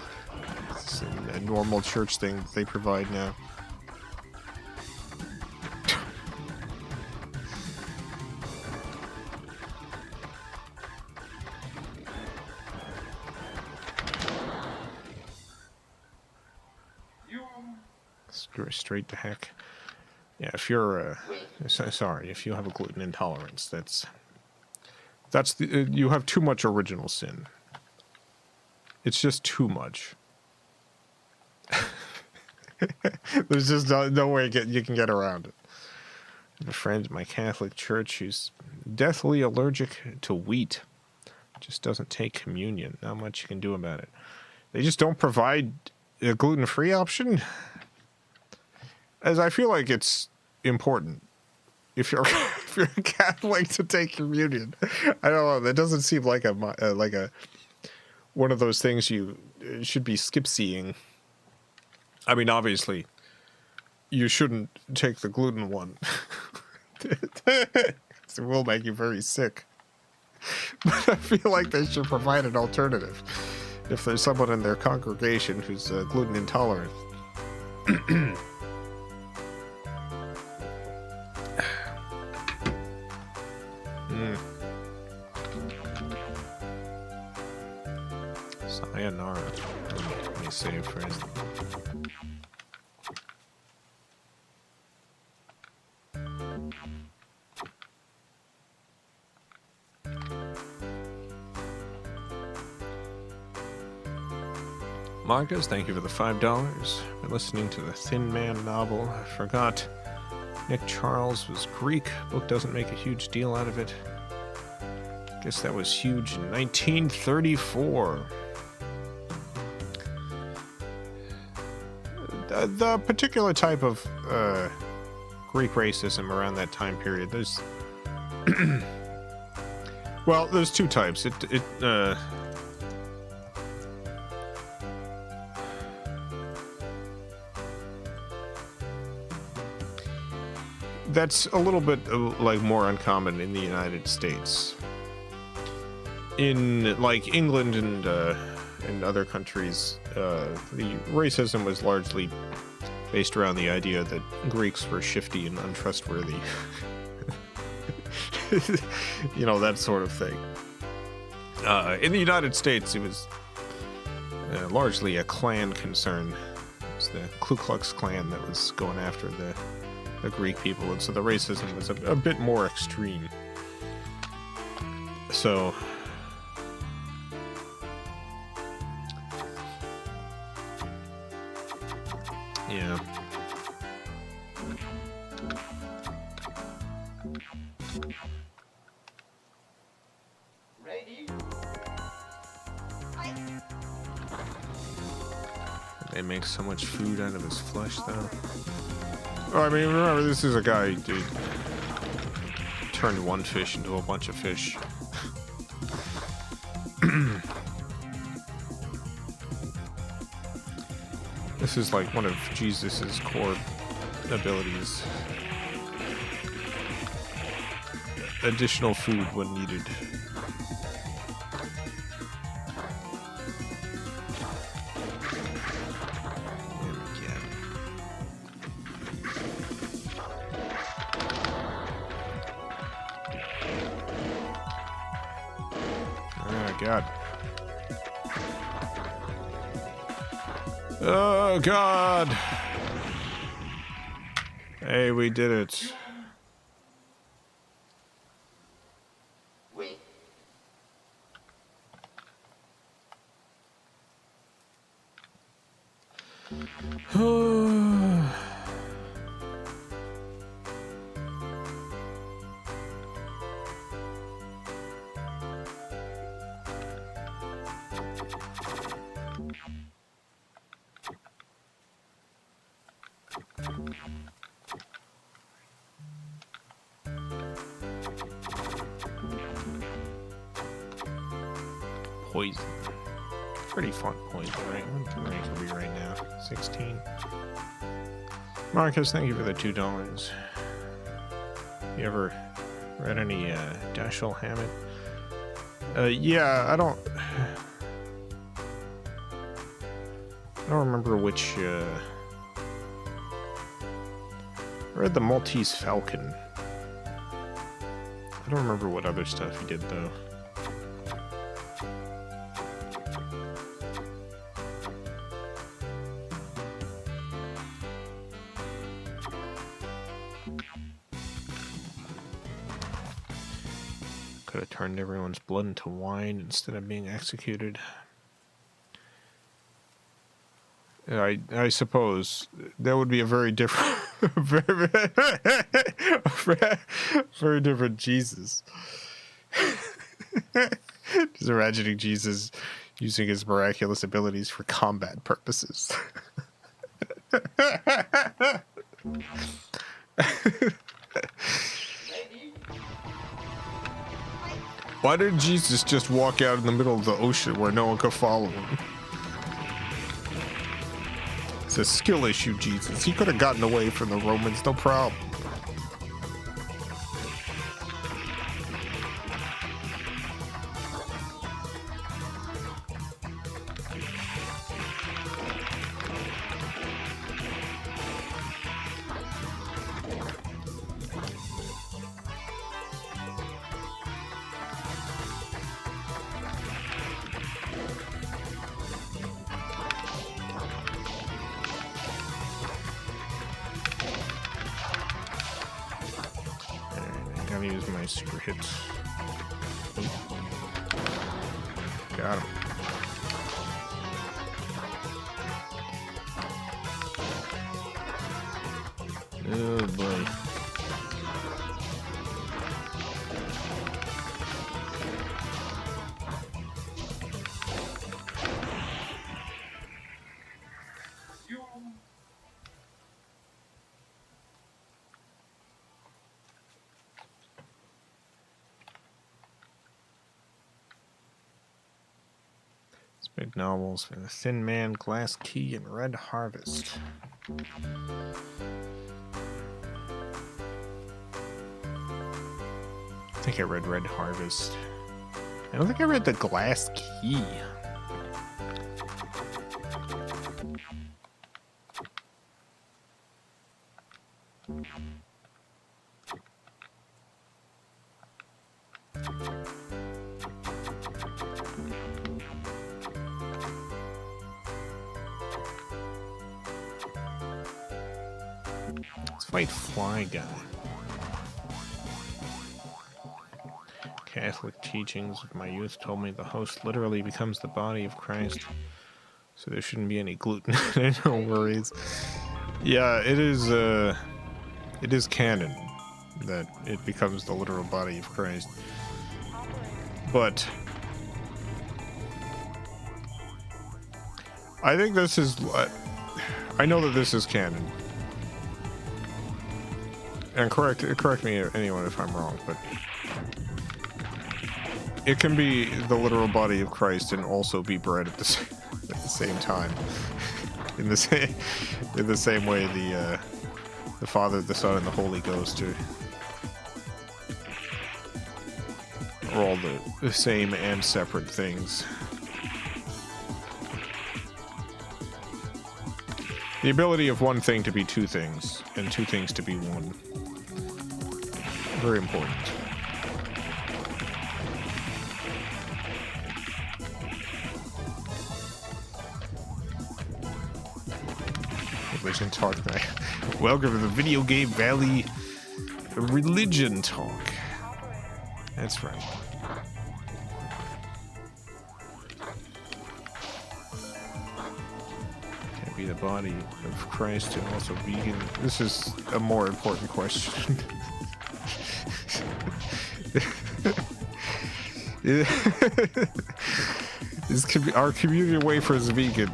Is this a normal church thing that they provide now? Straight to heck. Yeah, if you're sorry, if you have a gluten intolerance, that's the you have too much original sin. It's just too much. There's just no way you can get around it. I have a friend in my Catholic church who's deathly allergic to wheat. Just doesn't take communion. Not much you can do about it. They just don't provide a gluten-free option. As I feel like it's important if you're a Catholic to take communion. I don't know. That doesn't seem like a one of those things you should be skip-seeing. I mean, obviously, you shouldn't take the gluten one. It will make you very sick. But I feel like they should provide an alternative if there's someone in their congregation who's gluten intolerant. Sayonara. Let me save first. Marcus, thank you for the $5. Been listening to the Thin Man novel. I forgot Nick Charles was Greek. Book doesn't make a huge deal out of it. Guess that was huge in 1934. The particular type of Greek racism around that time period. There's well, there's two types. That's a little bit like more uncommon in the United States. In like England and other countries, the racism was largely based around the idea that Greeks were shifty and untrustworthy. You know, that sort of thing. In the United States, it was largely a Klan concern. It was the Ku Klux Klan that was going after the Greek people, and so the racism was a bit more extreme. So, yeah. Ready? They make so much food out of his flesh, though. Oh, I mean, remember, this is a guy who turned one fish into a bunch of fish. This is like one of Jesus's core abilities. Additional food when needed. God. Oh, God. Hey, we did it. Wait. Poison. Pretty fun poison, right? What rank are we right now? 16. Marcus, thank you for the $2. You ever read any Dashiell Hammett? Yeah, I don't remember which. I read the Maltese Falcon. I don't remember what other stuff he did though. Could have turned everyone's blood into wine instead of being executed. I suppose that would be a very different, very different Jesus. Just imagining Jesus using his miraculous abilities for combat purposes. Why did Jesus just walk out in the middle of the ocean where no one could follow him? It's a skill issue, Jesus. He could have gotten away from the Romans, no problem. Use my super hits. Got him. Oh boy. Big novels for the Thin Man, Glass Key, and Red Harvest. I think I read Red Harvest. I don't think I read the Glass Key. Let's fight Fly Guy. Catholic teachings of my youth told me the host literally becomes the body of Christ, so there shouldn't be any gluten. No worries. Yeah, it is canon that it becomes the literal body of Christ. But I think this is, I know that this is canon. And correct me anyone if I'm wrong, but it can be the literal body of Christ and also be bread at the same time. in the same way the Father, the Son, and the Holy Ghost are all the same and separate things. The ability of one thing to be two things, and two things to be one. Very important. Religion Talk Night. Welcome to the Video Game Valley Religion Talk. That's right. Can't be the body of Christ and also vegan. This is a more important question. Our community wafer is vegan.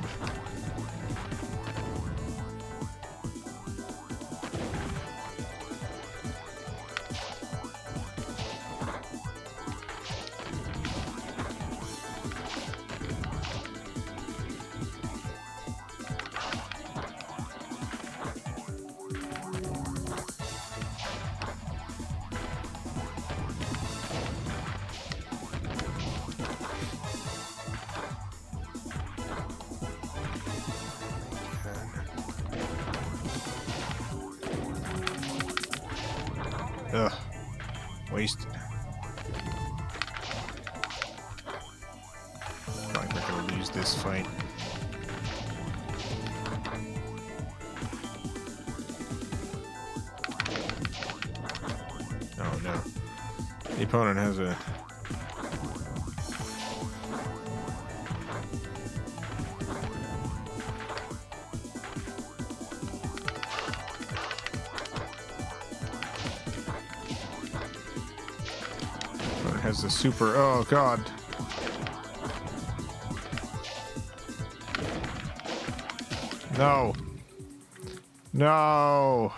Ugh. Wasted. Probably not gonna lose this fight. Oh no. The opponent has a... has the super... Oh, God. No. No.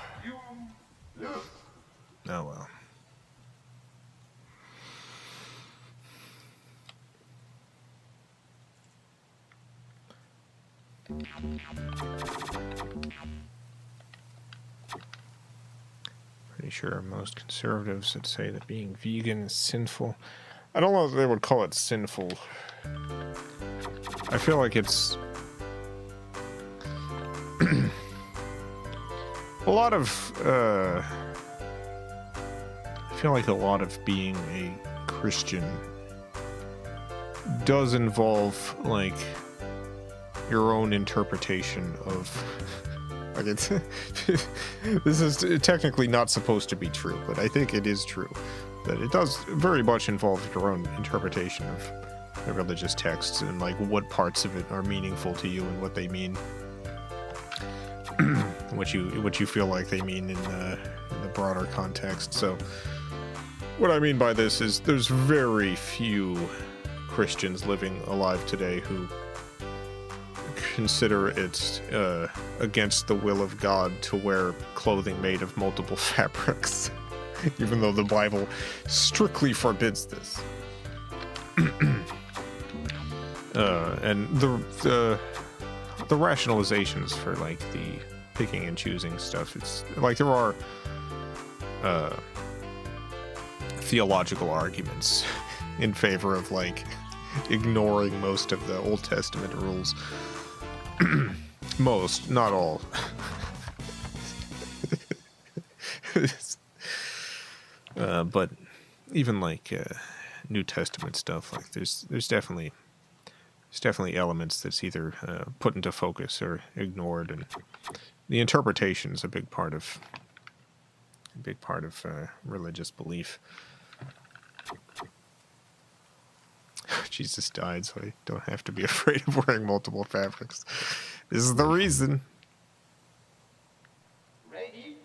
Oh, well. Pretty sure most conservatives would say that being vegan is sinful. I don't know if they would call it sinful. I feel like it's a lot of I feel like a lot of being a Christian does involve like your own interpretation of like it's this is technically not supposed to be true, but I think it is true that it does very much involve your own interpretation of the religious texts and like what parts of it are meaningful to you and what they mean, what you feel like they mean in the broader context. So what I mean by this is there's very few Christians living alive today who consider it against the will of God to wear clothing made of multiple fabrics, even though the Bible strictly forbids this. And the rationalizations for like the picking and choosing stuff. It's like there are theological arguments in favor of like ignoring most of the Old Testament rules. Most, not all. But even like New Testament stuff, like there's definitely elements that's either put into focus or ignored, and the interpretation is a big part of religious belief. Jesus died, so I don't have to be afraid of wearing multiple fabrics. This is the reason. Ready?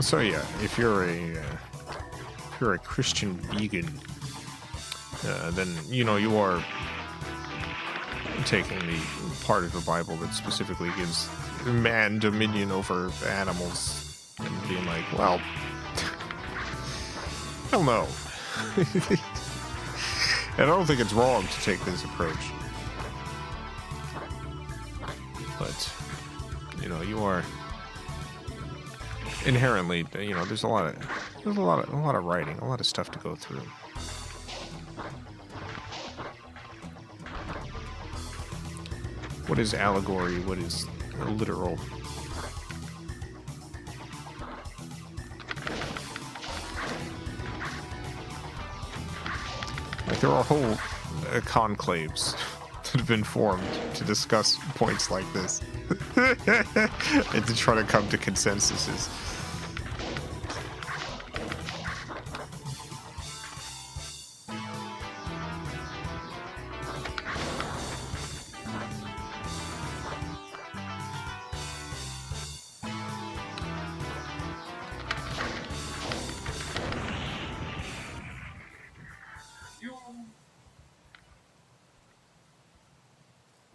So yeah, if you're a Christian vegan, then you are taking the part of the Bible that specifically gives man dominion over animals, and being like, well, I don't know. And I don't think it's wrong to take this approach, but you are inherently, there's a lot of writing, a lot of stuff to go through. What is allegory? What is literal? Like there are whole conclaves that have been formed to discuss points like this and to try to come to consensuses.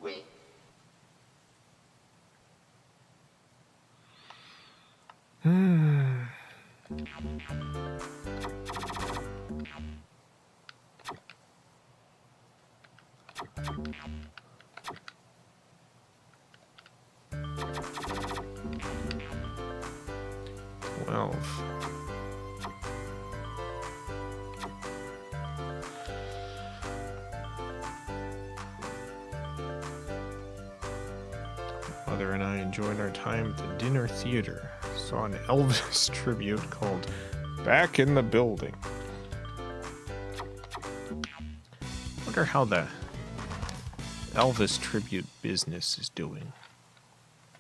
Wait. Mother and I enjoyed our time at the dinner theater. Saw an Elvis tribute called Back in the Building. Wonder how the Elvis tribute business is doing.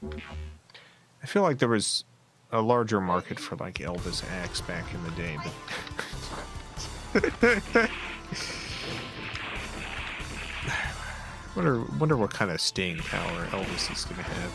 I feel like there was a larger market for like Elvis acts back in the day, but wonder what kind of staying power Elvis is gonna have.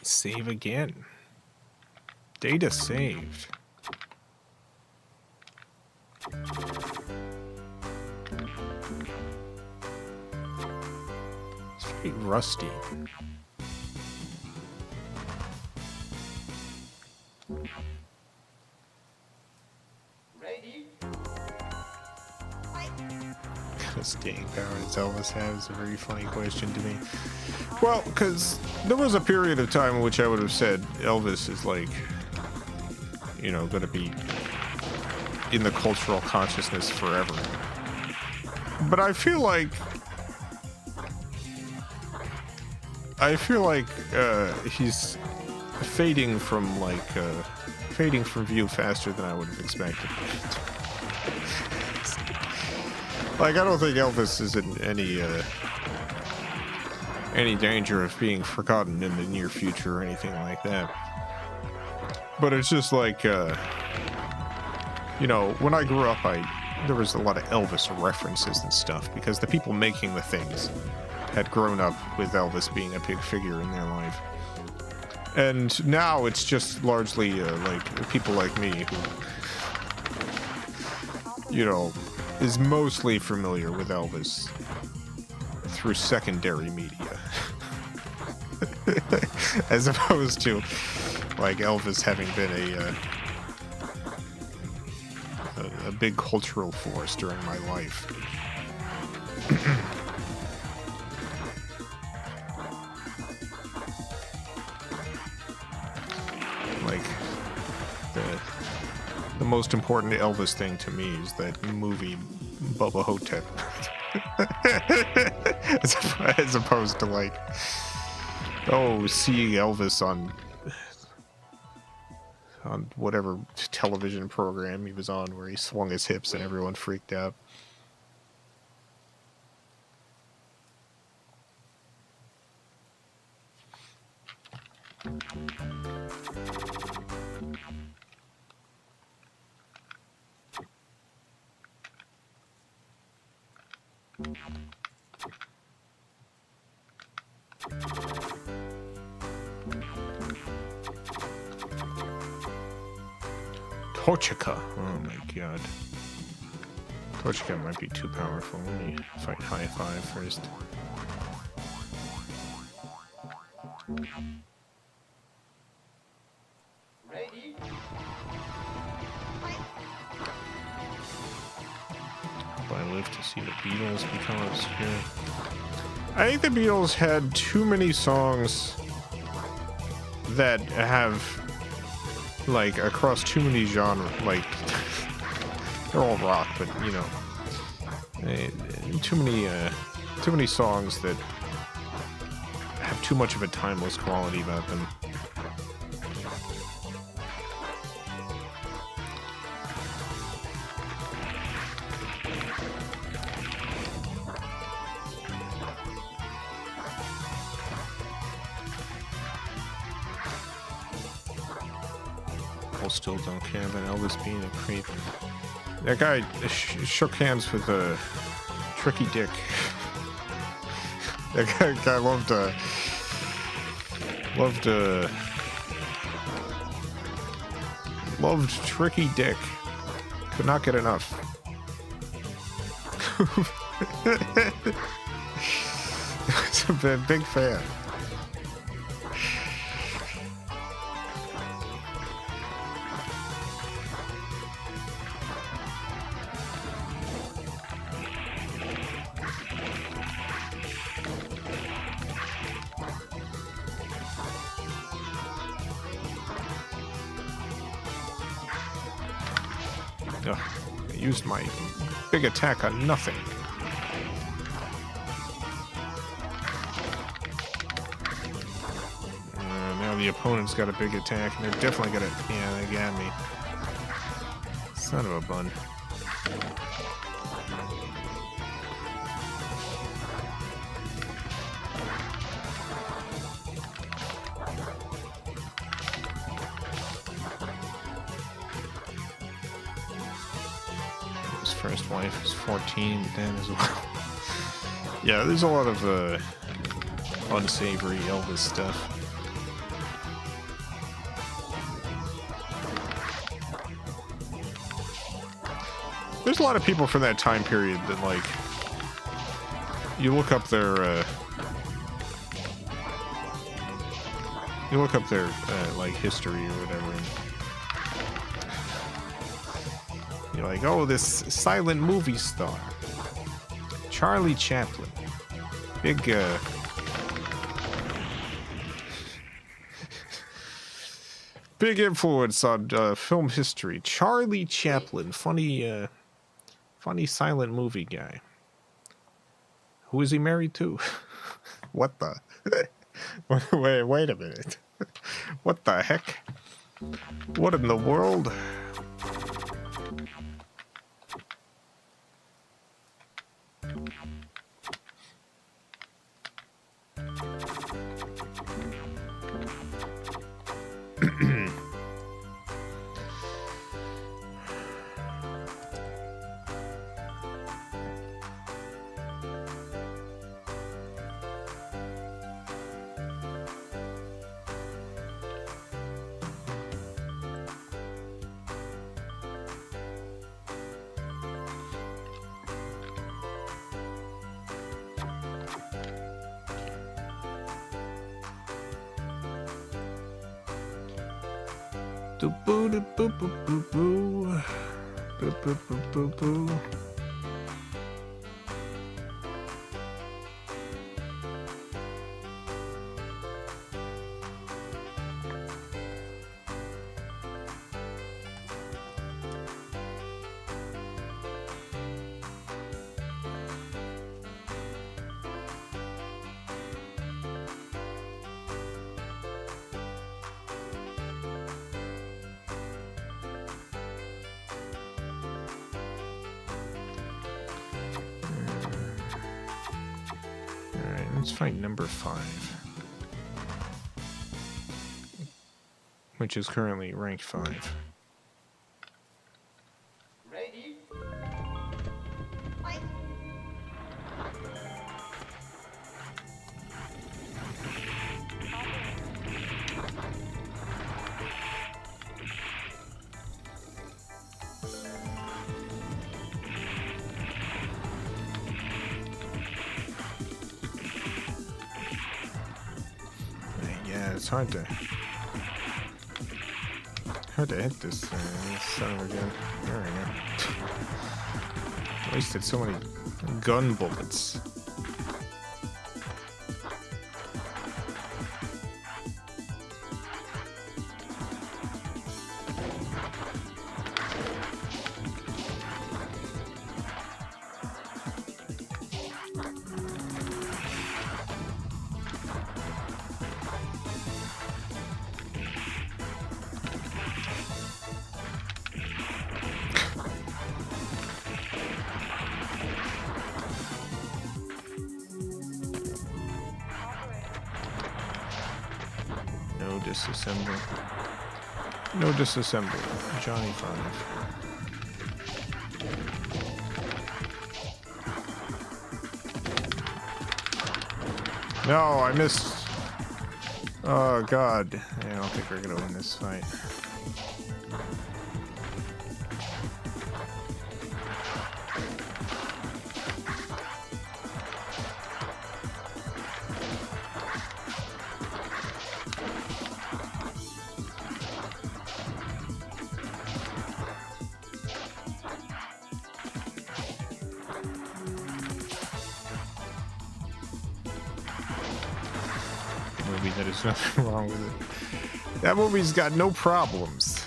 Save again. Data saved. It's very rusty. staying power does Elvis have is a very funny question to me. Well, because there was a period of time in which I would have said Elvis is like, you know, going to be in the cultural consciousness forever. But I feel like he's fading from view faster than I would have expected. Like, I don't think Elvis is in any danger of being forgotten in the near future or anything like that. But it's just like, you know, when I grew up, there was a lot of Elvis references and stuff because the people making the things had grown up with Elvis being a big figure in their life. And now it's just largely like people like me who, you know, is mostly familiar with Elvis through secondary media. As opposed to like Elvis having been a big cultural force during my life. Like the most important Elvis thing to me is that movie Bubba Hotep. as opposed to like, oh, seeing Elvis on whatever television program he was on where he swung his hips and everyone freaked out. Tochika. Oh my god. Tochika might be too powerful. Let me fight High Five first. Ready? But I live to see the Beatles become obscure. I think the Beatles had too many songs that have, like, across too many genres, like, they're all rock, but, you know, too many songs that have too much of a timeless quality about them. Still don't care about Elvis being a creep. That guy shook hands with a Tricky Dick. That guy loved Tricky Dick. Could not get enough. He's a big fan. Ugh, I used my big attack on nothing. Now the opponent's got a big attack, and they're definitely gonna... Yeah, they got me. Son of a bun. First wife is 14 then as well. Yeah, there's a lot of unsavory Elvis stuff. There's a lot of people from that time period that, like, you look up their like history or whatever, and you're like, oh, this silent movie star. Charlie Chaplin. Big, big influence on film history. Charlie Chaplin. Funny, funny silent movie guy. Who is he married to? What the? Wait a minute. What the heck? What in the world? Boo boo boo boo boo boo boo boo boo boo boo. Let's fight number 5, which is currently rank 5. Ready? Fight. It's hard to hit this son of a gun. There we go. Wasted so many gun bullets. Disassemble. No disassemble. Johnny 5. No, I missed. Oh, God. I don't think we're going to win this fight. That is nothing wrong with it. That movie's got no problems.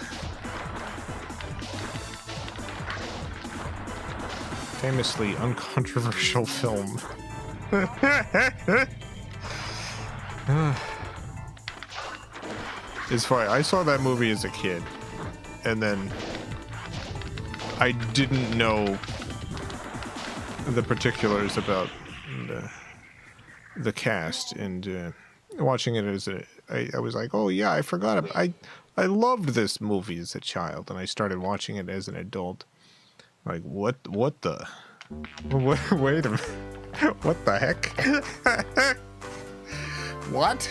Famously uncontroversial film. It's funny. I saw that movie as a kid, and then I didn't know the particulars about the cast, and watching it as I was like, oh yeah, I forgot. I loved this movie as a child, and I started watching it as an adult. Like, what the? Wait a minute. What the heck? What?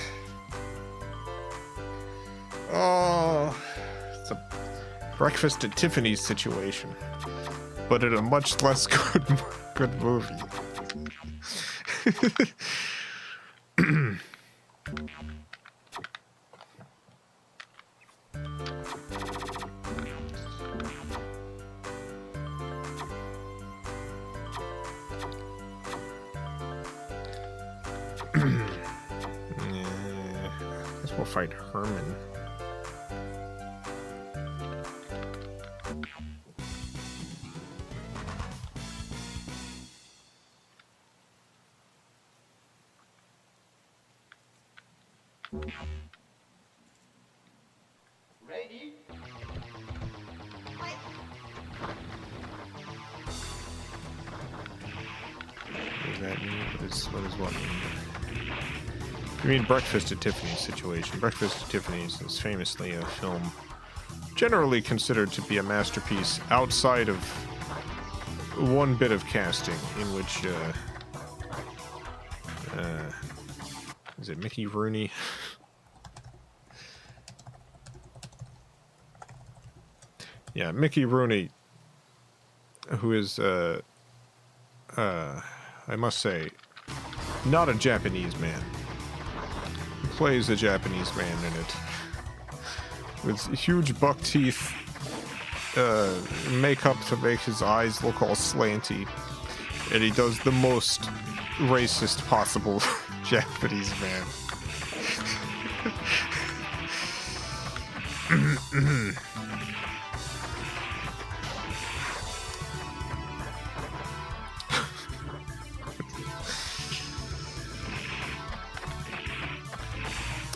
Oh, it's a Breakfast at Tiffany's situation, but in a much less good movie. We'll fight Herman. Ready? Fight. What does that mean? What does what mean? You mean Breakfast at Tiffany's situation. Breakfast at Tiffany's is famously a film generally considered to be a masterpiece outside of one bit of casting in which, is it Mickey Rooney? Yeah, Mickey Rooney, who is, I must say, not a Japanese man. He plays a Japanese man in it. With huge buck teeth, makeup to make his eyes look all slanty. And he does the most racist possible Japanese man.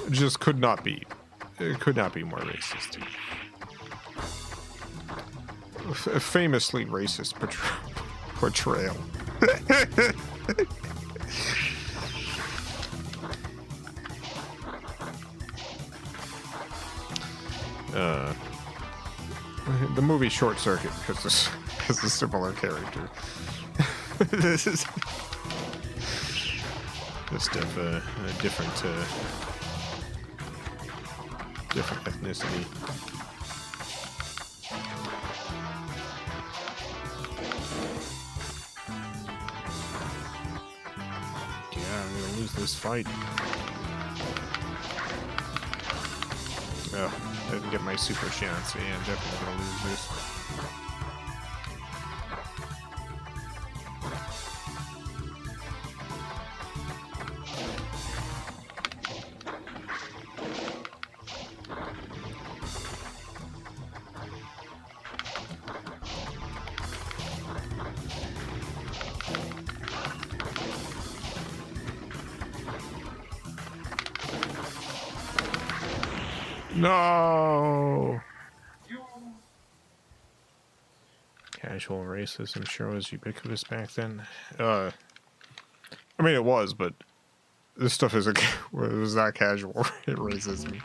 Just could not be. It could not be more racist. A famously racist portrayal. The movie Short Circuit has a similar character. This is just of a different ethnicity. Yeah, I'm gonna lose this fight. Oh, I didn't get my super chance. Yeah, I'm definitely gonna lose this. No! Casual racism sure was ubiquitous back then. I mean, it was, but this stuff is it was not casual racism.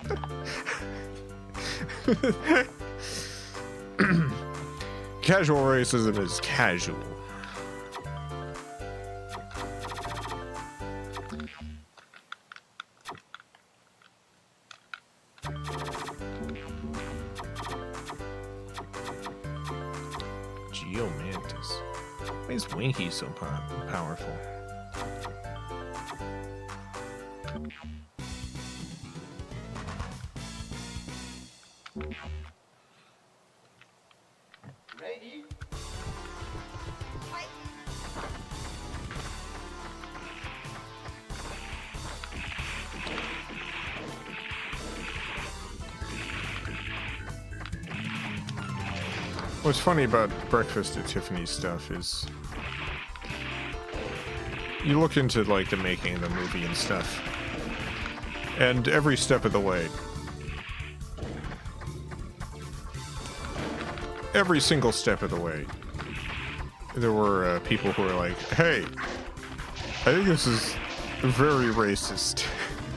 Casual racism is casual. Geomantis. Why is Winky so powerful? Ready? Fight. What's funny about Breakfast at Tiffany's stuff is you look into like the making of the movie and stuff, and every step of the way, every single step of the way, there were people who were like, hey, I think this is very racist.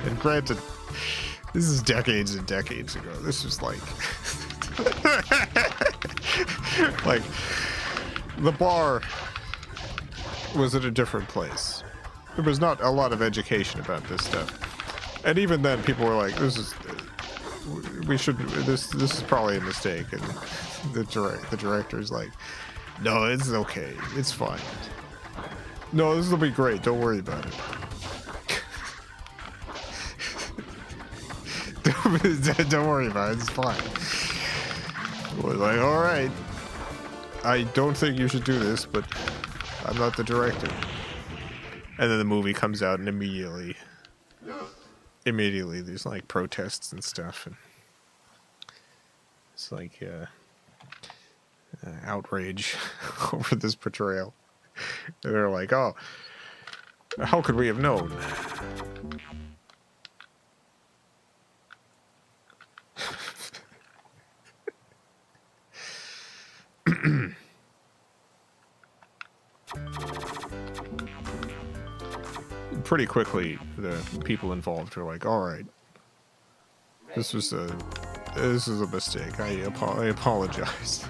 And granted, this is decades and decades ago. This was like like the bar was at a different place. There was not a lot of education about this stuff, and even then people were like, this is probably a mistake. And the director's like, no, it's okay, it's fine, no, this will be great, don't worry about it. Don't worry about it, it's fine. We're like, alright, I don't think you should do this, but I'm not the director. And then the movie comes out and immediately immediately there's like protests and stuff, and it's like outrage over this portrayal. And they're like, oh, how could we have known? Pretty quickly, the people involved are like, all right, this is a mistake. I apologize.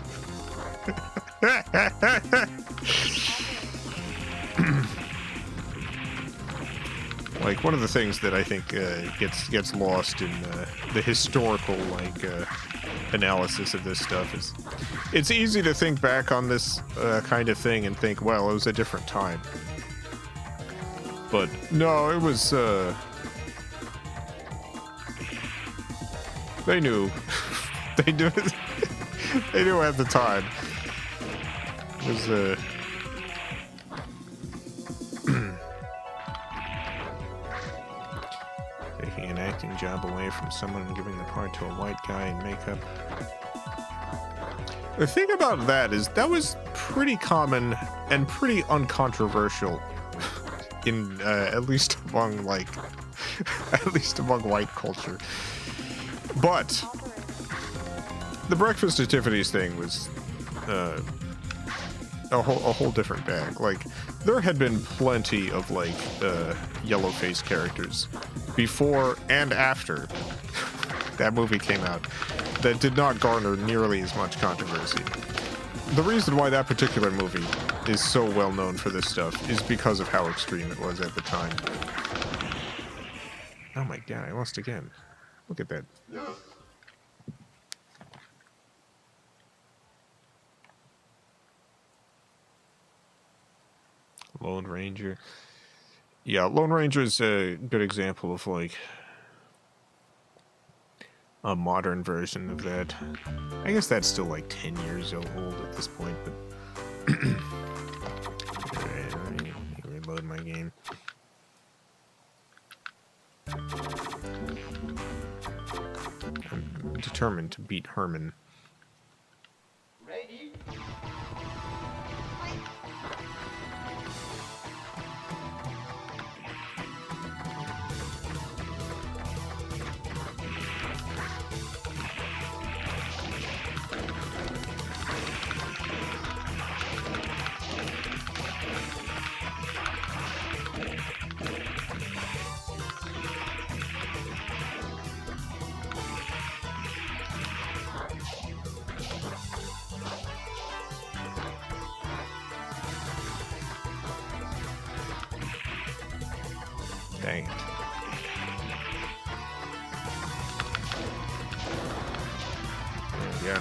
Like, one of the things that I think gets lost in the historical analysis of this stuff is it's easy to think back on this kind of thing and think, well, it was a different time. But no, it was they knew they knew they knew at the time. It was taking an acting job away from someone and giving the part to a white guy in makeup. The thing about that is that was pretty common and pretty uncontroversial in at least among white culture. But the breakfast at Tiffany's thing was a whole different bag. Like, there had been plenty of yellow face characters before and after that movie came out that did not garner nearly as much controversy. The reason why that particular movie is so well known for this stuff is because of how extreme it was at the time. Oh my god, I lost again. Look at that. Lone Ranger. Yeah, Lone Ranger is a good example of a modern version of that. I guess that's still 10 years old at this point, but alright, let me reload my game. I'm determined to beat Herman. Ready? Dang it. Yeah.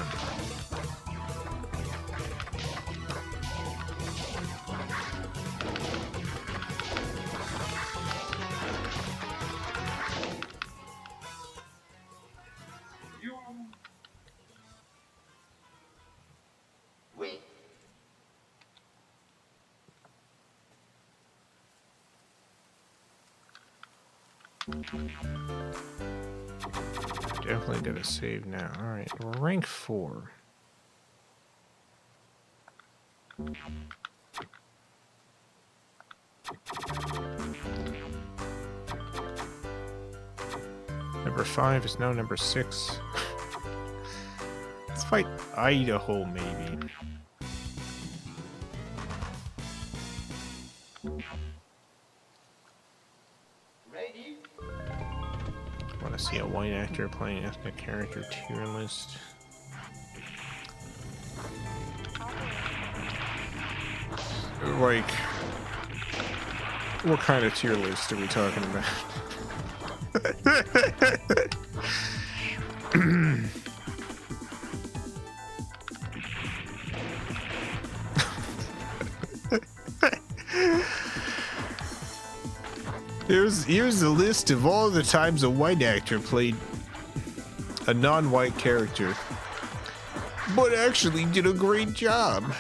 Wait. Definitely gotta save now. Alright, rank 4. Number 5 is now number 6. Let's fight Idaho, maybe. Ready? Want to see a white actor playing ethnic character tier list. What kind of tier list are we talking about? Here's the list of all the times a white actor played a non-white character, but actually did a great job.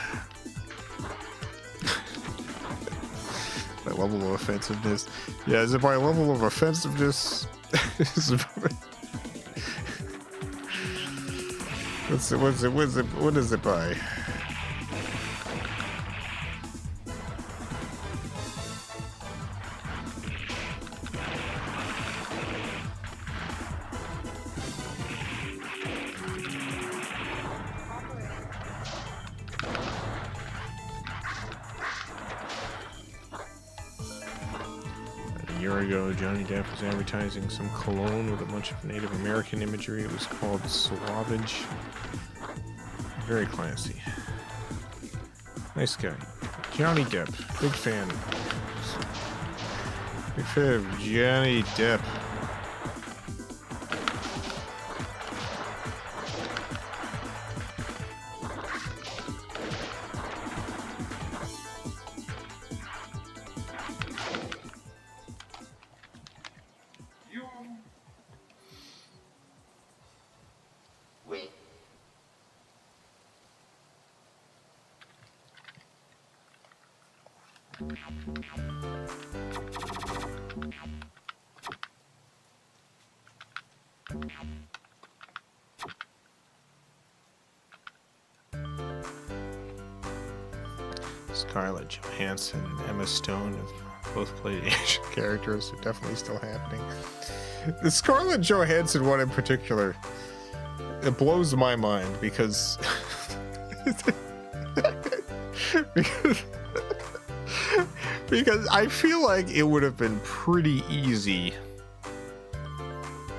By level of offensiveness. Yeah, is it by level of offensiveness? What is it by? A year ago, Johnny Depp was advertising some cologne with a bunch of Native American imagery. It was called Suavage. Very classy. Nice guy. Johnny Depp. Big fan. Big fan of Johnny Depp. Oui. Scarlett Johansson and Emma Stone have both played Asian characters. They're definitely still happening. The Scarlett Johansson one in particular, it blows my mind because because I feel like it would have been pretty easy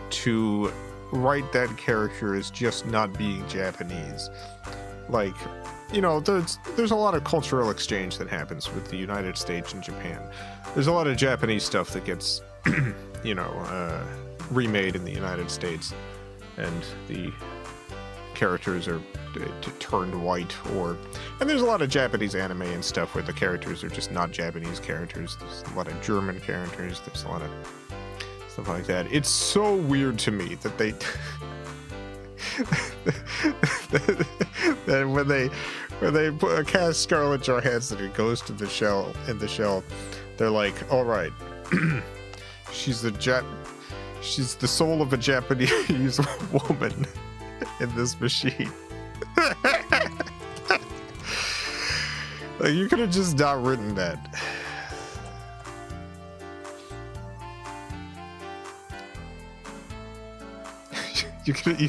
to write that character as just not being Japanese. Like, you know, there's a lot of cultural exchange that happens with the United States and Japan. There's a lot of Japanese stuff that gets, you know, remade in the United States, and the characters are turned white, and there's a lot of Japanese anime and stuff where the characters are just not Japanese characters. There's a lot of German characters. There's a lot of stuff like that. It's so weird to me that they that when they cast Scarlett Johansson and Ghost in the Shell, they're like, all right, she's the soul of a Japanese woman in this machine. Like, you could have just not written that. You could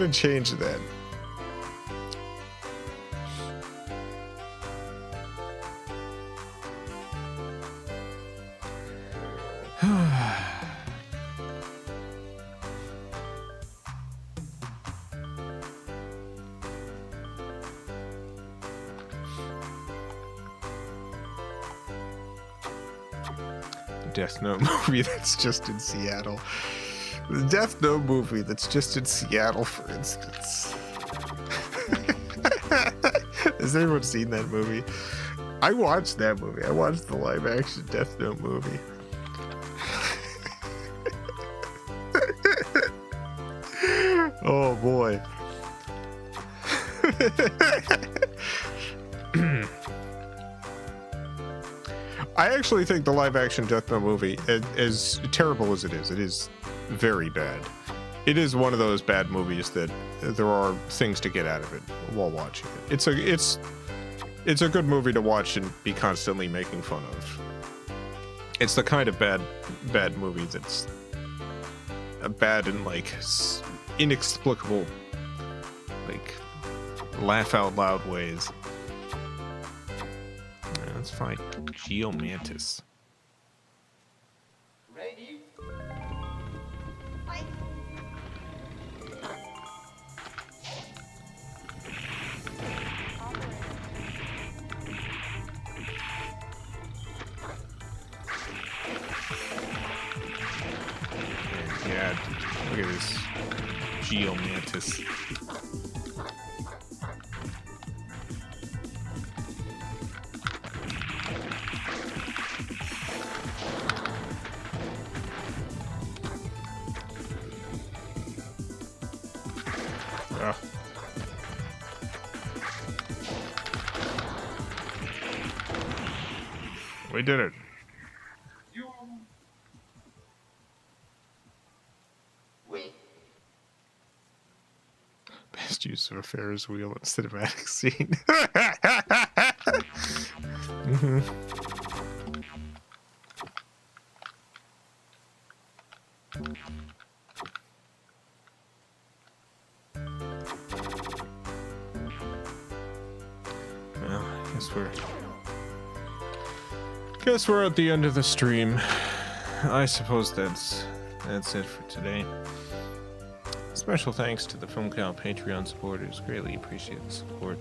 have changed that. Death Note movie that's just in Seattle. The Death Note movie that's just in Seattle, for instance. Has anyone seen that movie? I watched that movie. I watched the live action Death Note movie. Oh boy. I actually think the live-action Death Note movie, as terrible as it is very bad. It is one of those bad movies that there are things to get out of it while watching it. It's a good movie to watch and be constantly making fun of. It's the kind of bad movie that's bad in like inexplicable, like laugh out loud ways. That's fine. Geomantis. Ready? Yeah, look at this Geomantis. We did it. use of a Ferris wheel in cinematic scene. Well, guess we're at the end of the stream. I suppose that's it for today. Special thanks to the FilmCow Patreon supporters. Greatly appreciate the support.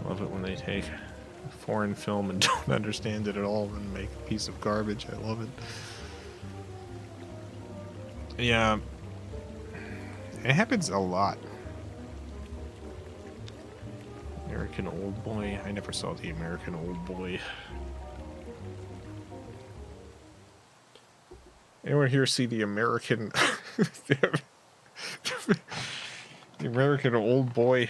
Love it when they take a foreign film and don't understand it at all and make a piece of garbage. I love it. Yeah. It happens a lot. American Old Boy. I never saw the American Old Boy. Anyone here see the American... the American Old Boy?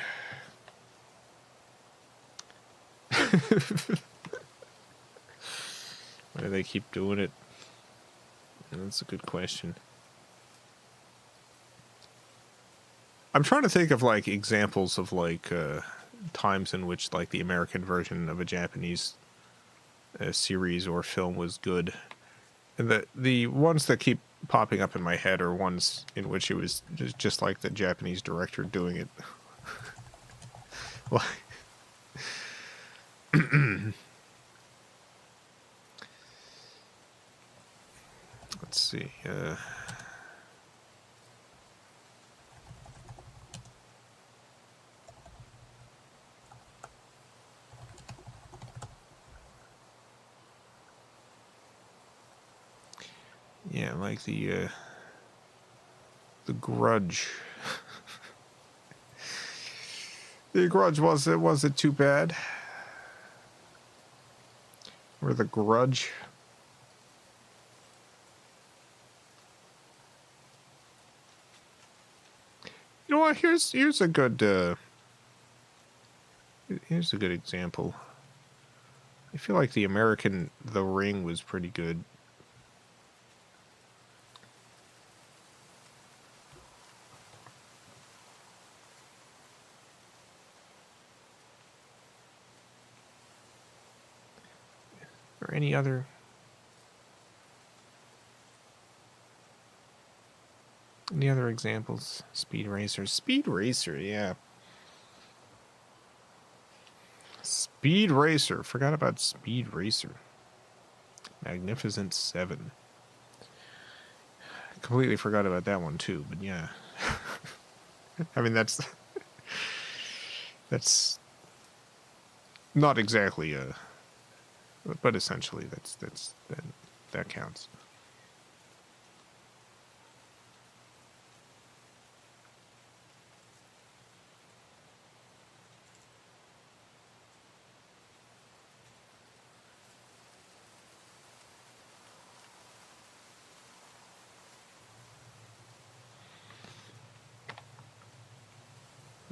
Why do they keep doing it? That's a good question. I'm trying to think of like examples of like times in which like the American version of a Japanese series or film was good, and the ones that keep popping up in my head are ones in which it was just like the Japanese director doing it. Like, let's see. Yeah, like the Grudge. The Grudge wasn't too bad. Or the Grudge. You know what? Here's a good example. I feel like the American The Ring was pretty good. Or any other examples? Speed Racer, yeah. Speed Racer, forgot about Speed Racer. Magnificent Seven. Completely forgot about that one too, but yeah. I mean that's not exactly but essentially that counts.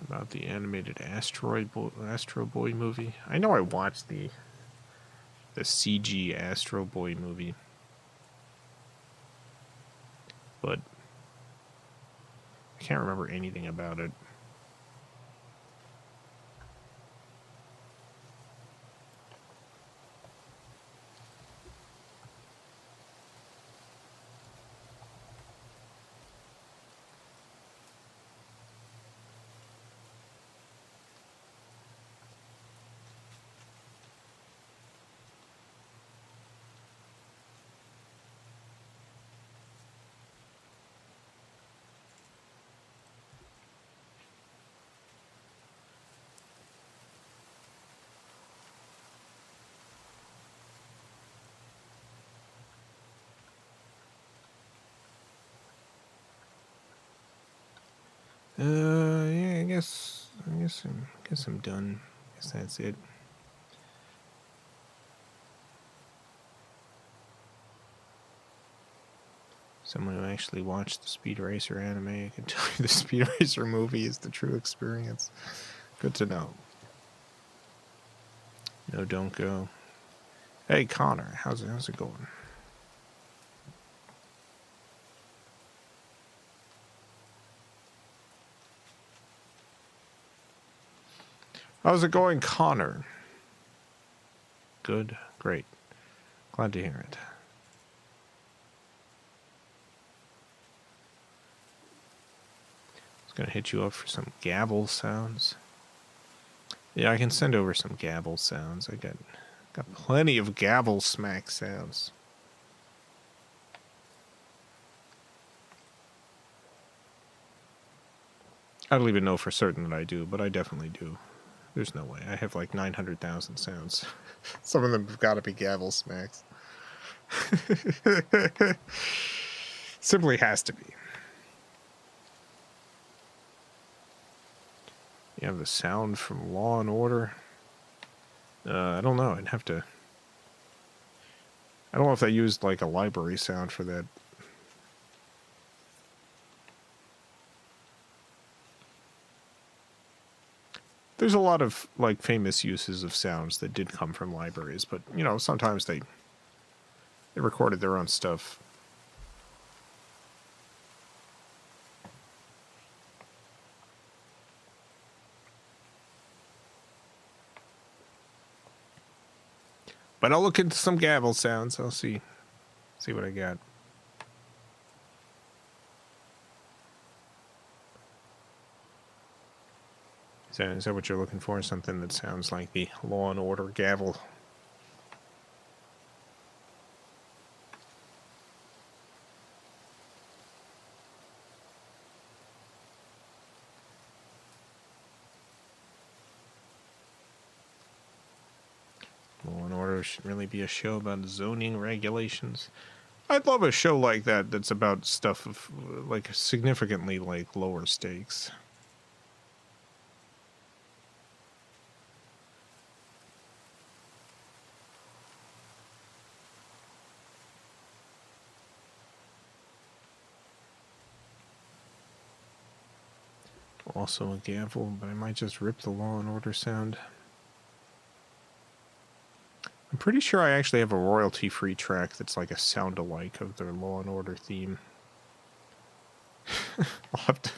About the animated Astro Boy movie. I know I watched the CG Astro Boy movie, but I can't remember anything about it. Yeah, I guess I'm done. I guess that's it. Someone who actually watched the Speed Racer anime, I can tell you the Speed Racer movie is the true experience. Good to know. No, don't go. Hey, Connor, how's it going? How's it going, Connor? Good, great. Glad to hear it. I was gonna hit you up for some gavel sounds. Yeah, I can send over some gavel sounds. I got plenty of gavel smack sounds. I don't even know for certain that I do, but I definitely do. There's no way. I have like 900,000 sounds. Some of them have got to be gavel smacks. Simply has to be. You have the sound from Law and Order. I don't know. I'd have to. I don't know if they used like a library sound for that. There's a lot of like famous uses of sounds that did come from libraries, but you know, sometimes they recorded their own stuff. But I'll look into some gavel sounds. I'll see what I got. Is that what you're looking for? Something that sounds like the Law and Order gavel. Law and Order should really be a show about zoning regulations. I'd love a show like that that's about stuff of like significantly like lower stakes. Also a gavel, but I might just rip the Law and Order sound. I'm pretty sure I actually have a royalty-free track that's like a sound-alike of their Law and Order theme. I'll have to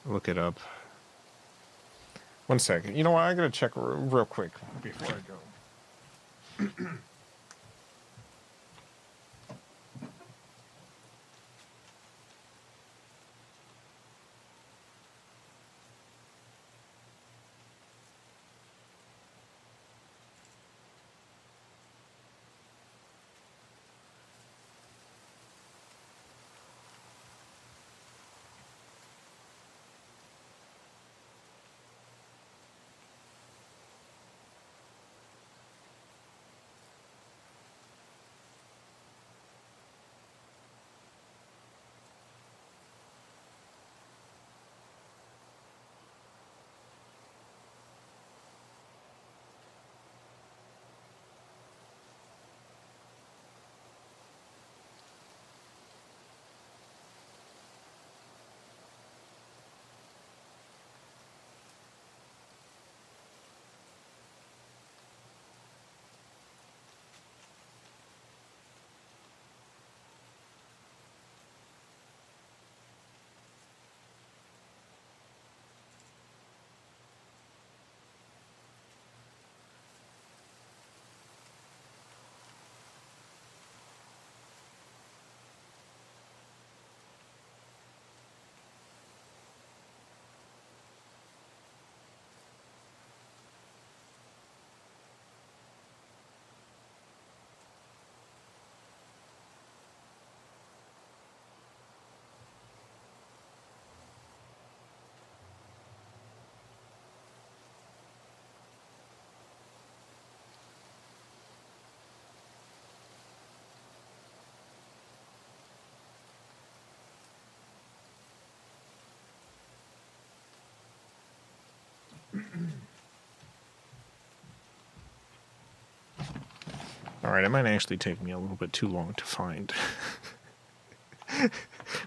look it up. One second. You know what? I gotta check real quick before I go. Alright, it might actually take me a little bit too long to find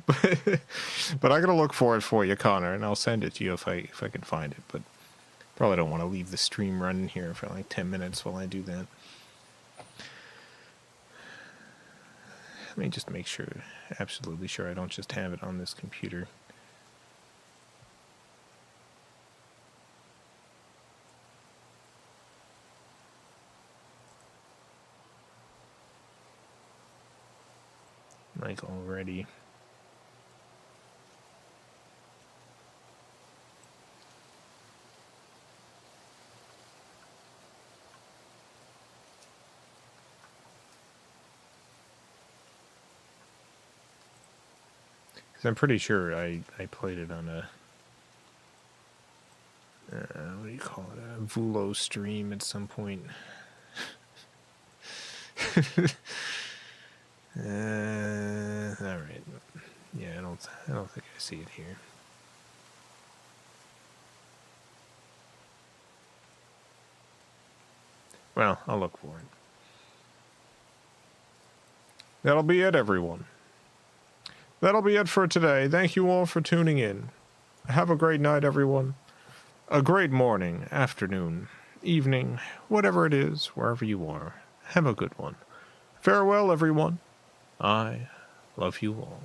but I gotta look for it for you, Connor, and I'll send it to you if I can find it. But probably don't want to leave the stream running here for like 10 minutes while I do that. Let me just make sure, absolutely sure I don't just have it on this computer. Like already. I'm pretty sure I played it on a what do you call it, a Vulo stream at some point. All right, yeah, I don't think I see it here. Well, I'll look for it. That'll be it, everyone. That'll be it for today. Thank you all for tuning in. Have a great night, everyone. A great morning, afternoon, evening, whatever it is, wherever you are. Have a good one. Farewell, everyone. I love you all.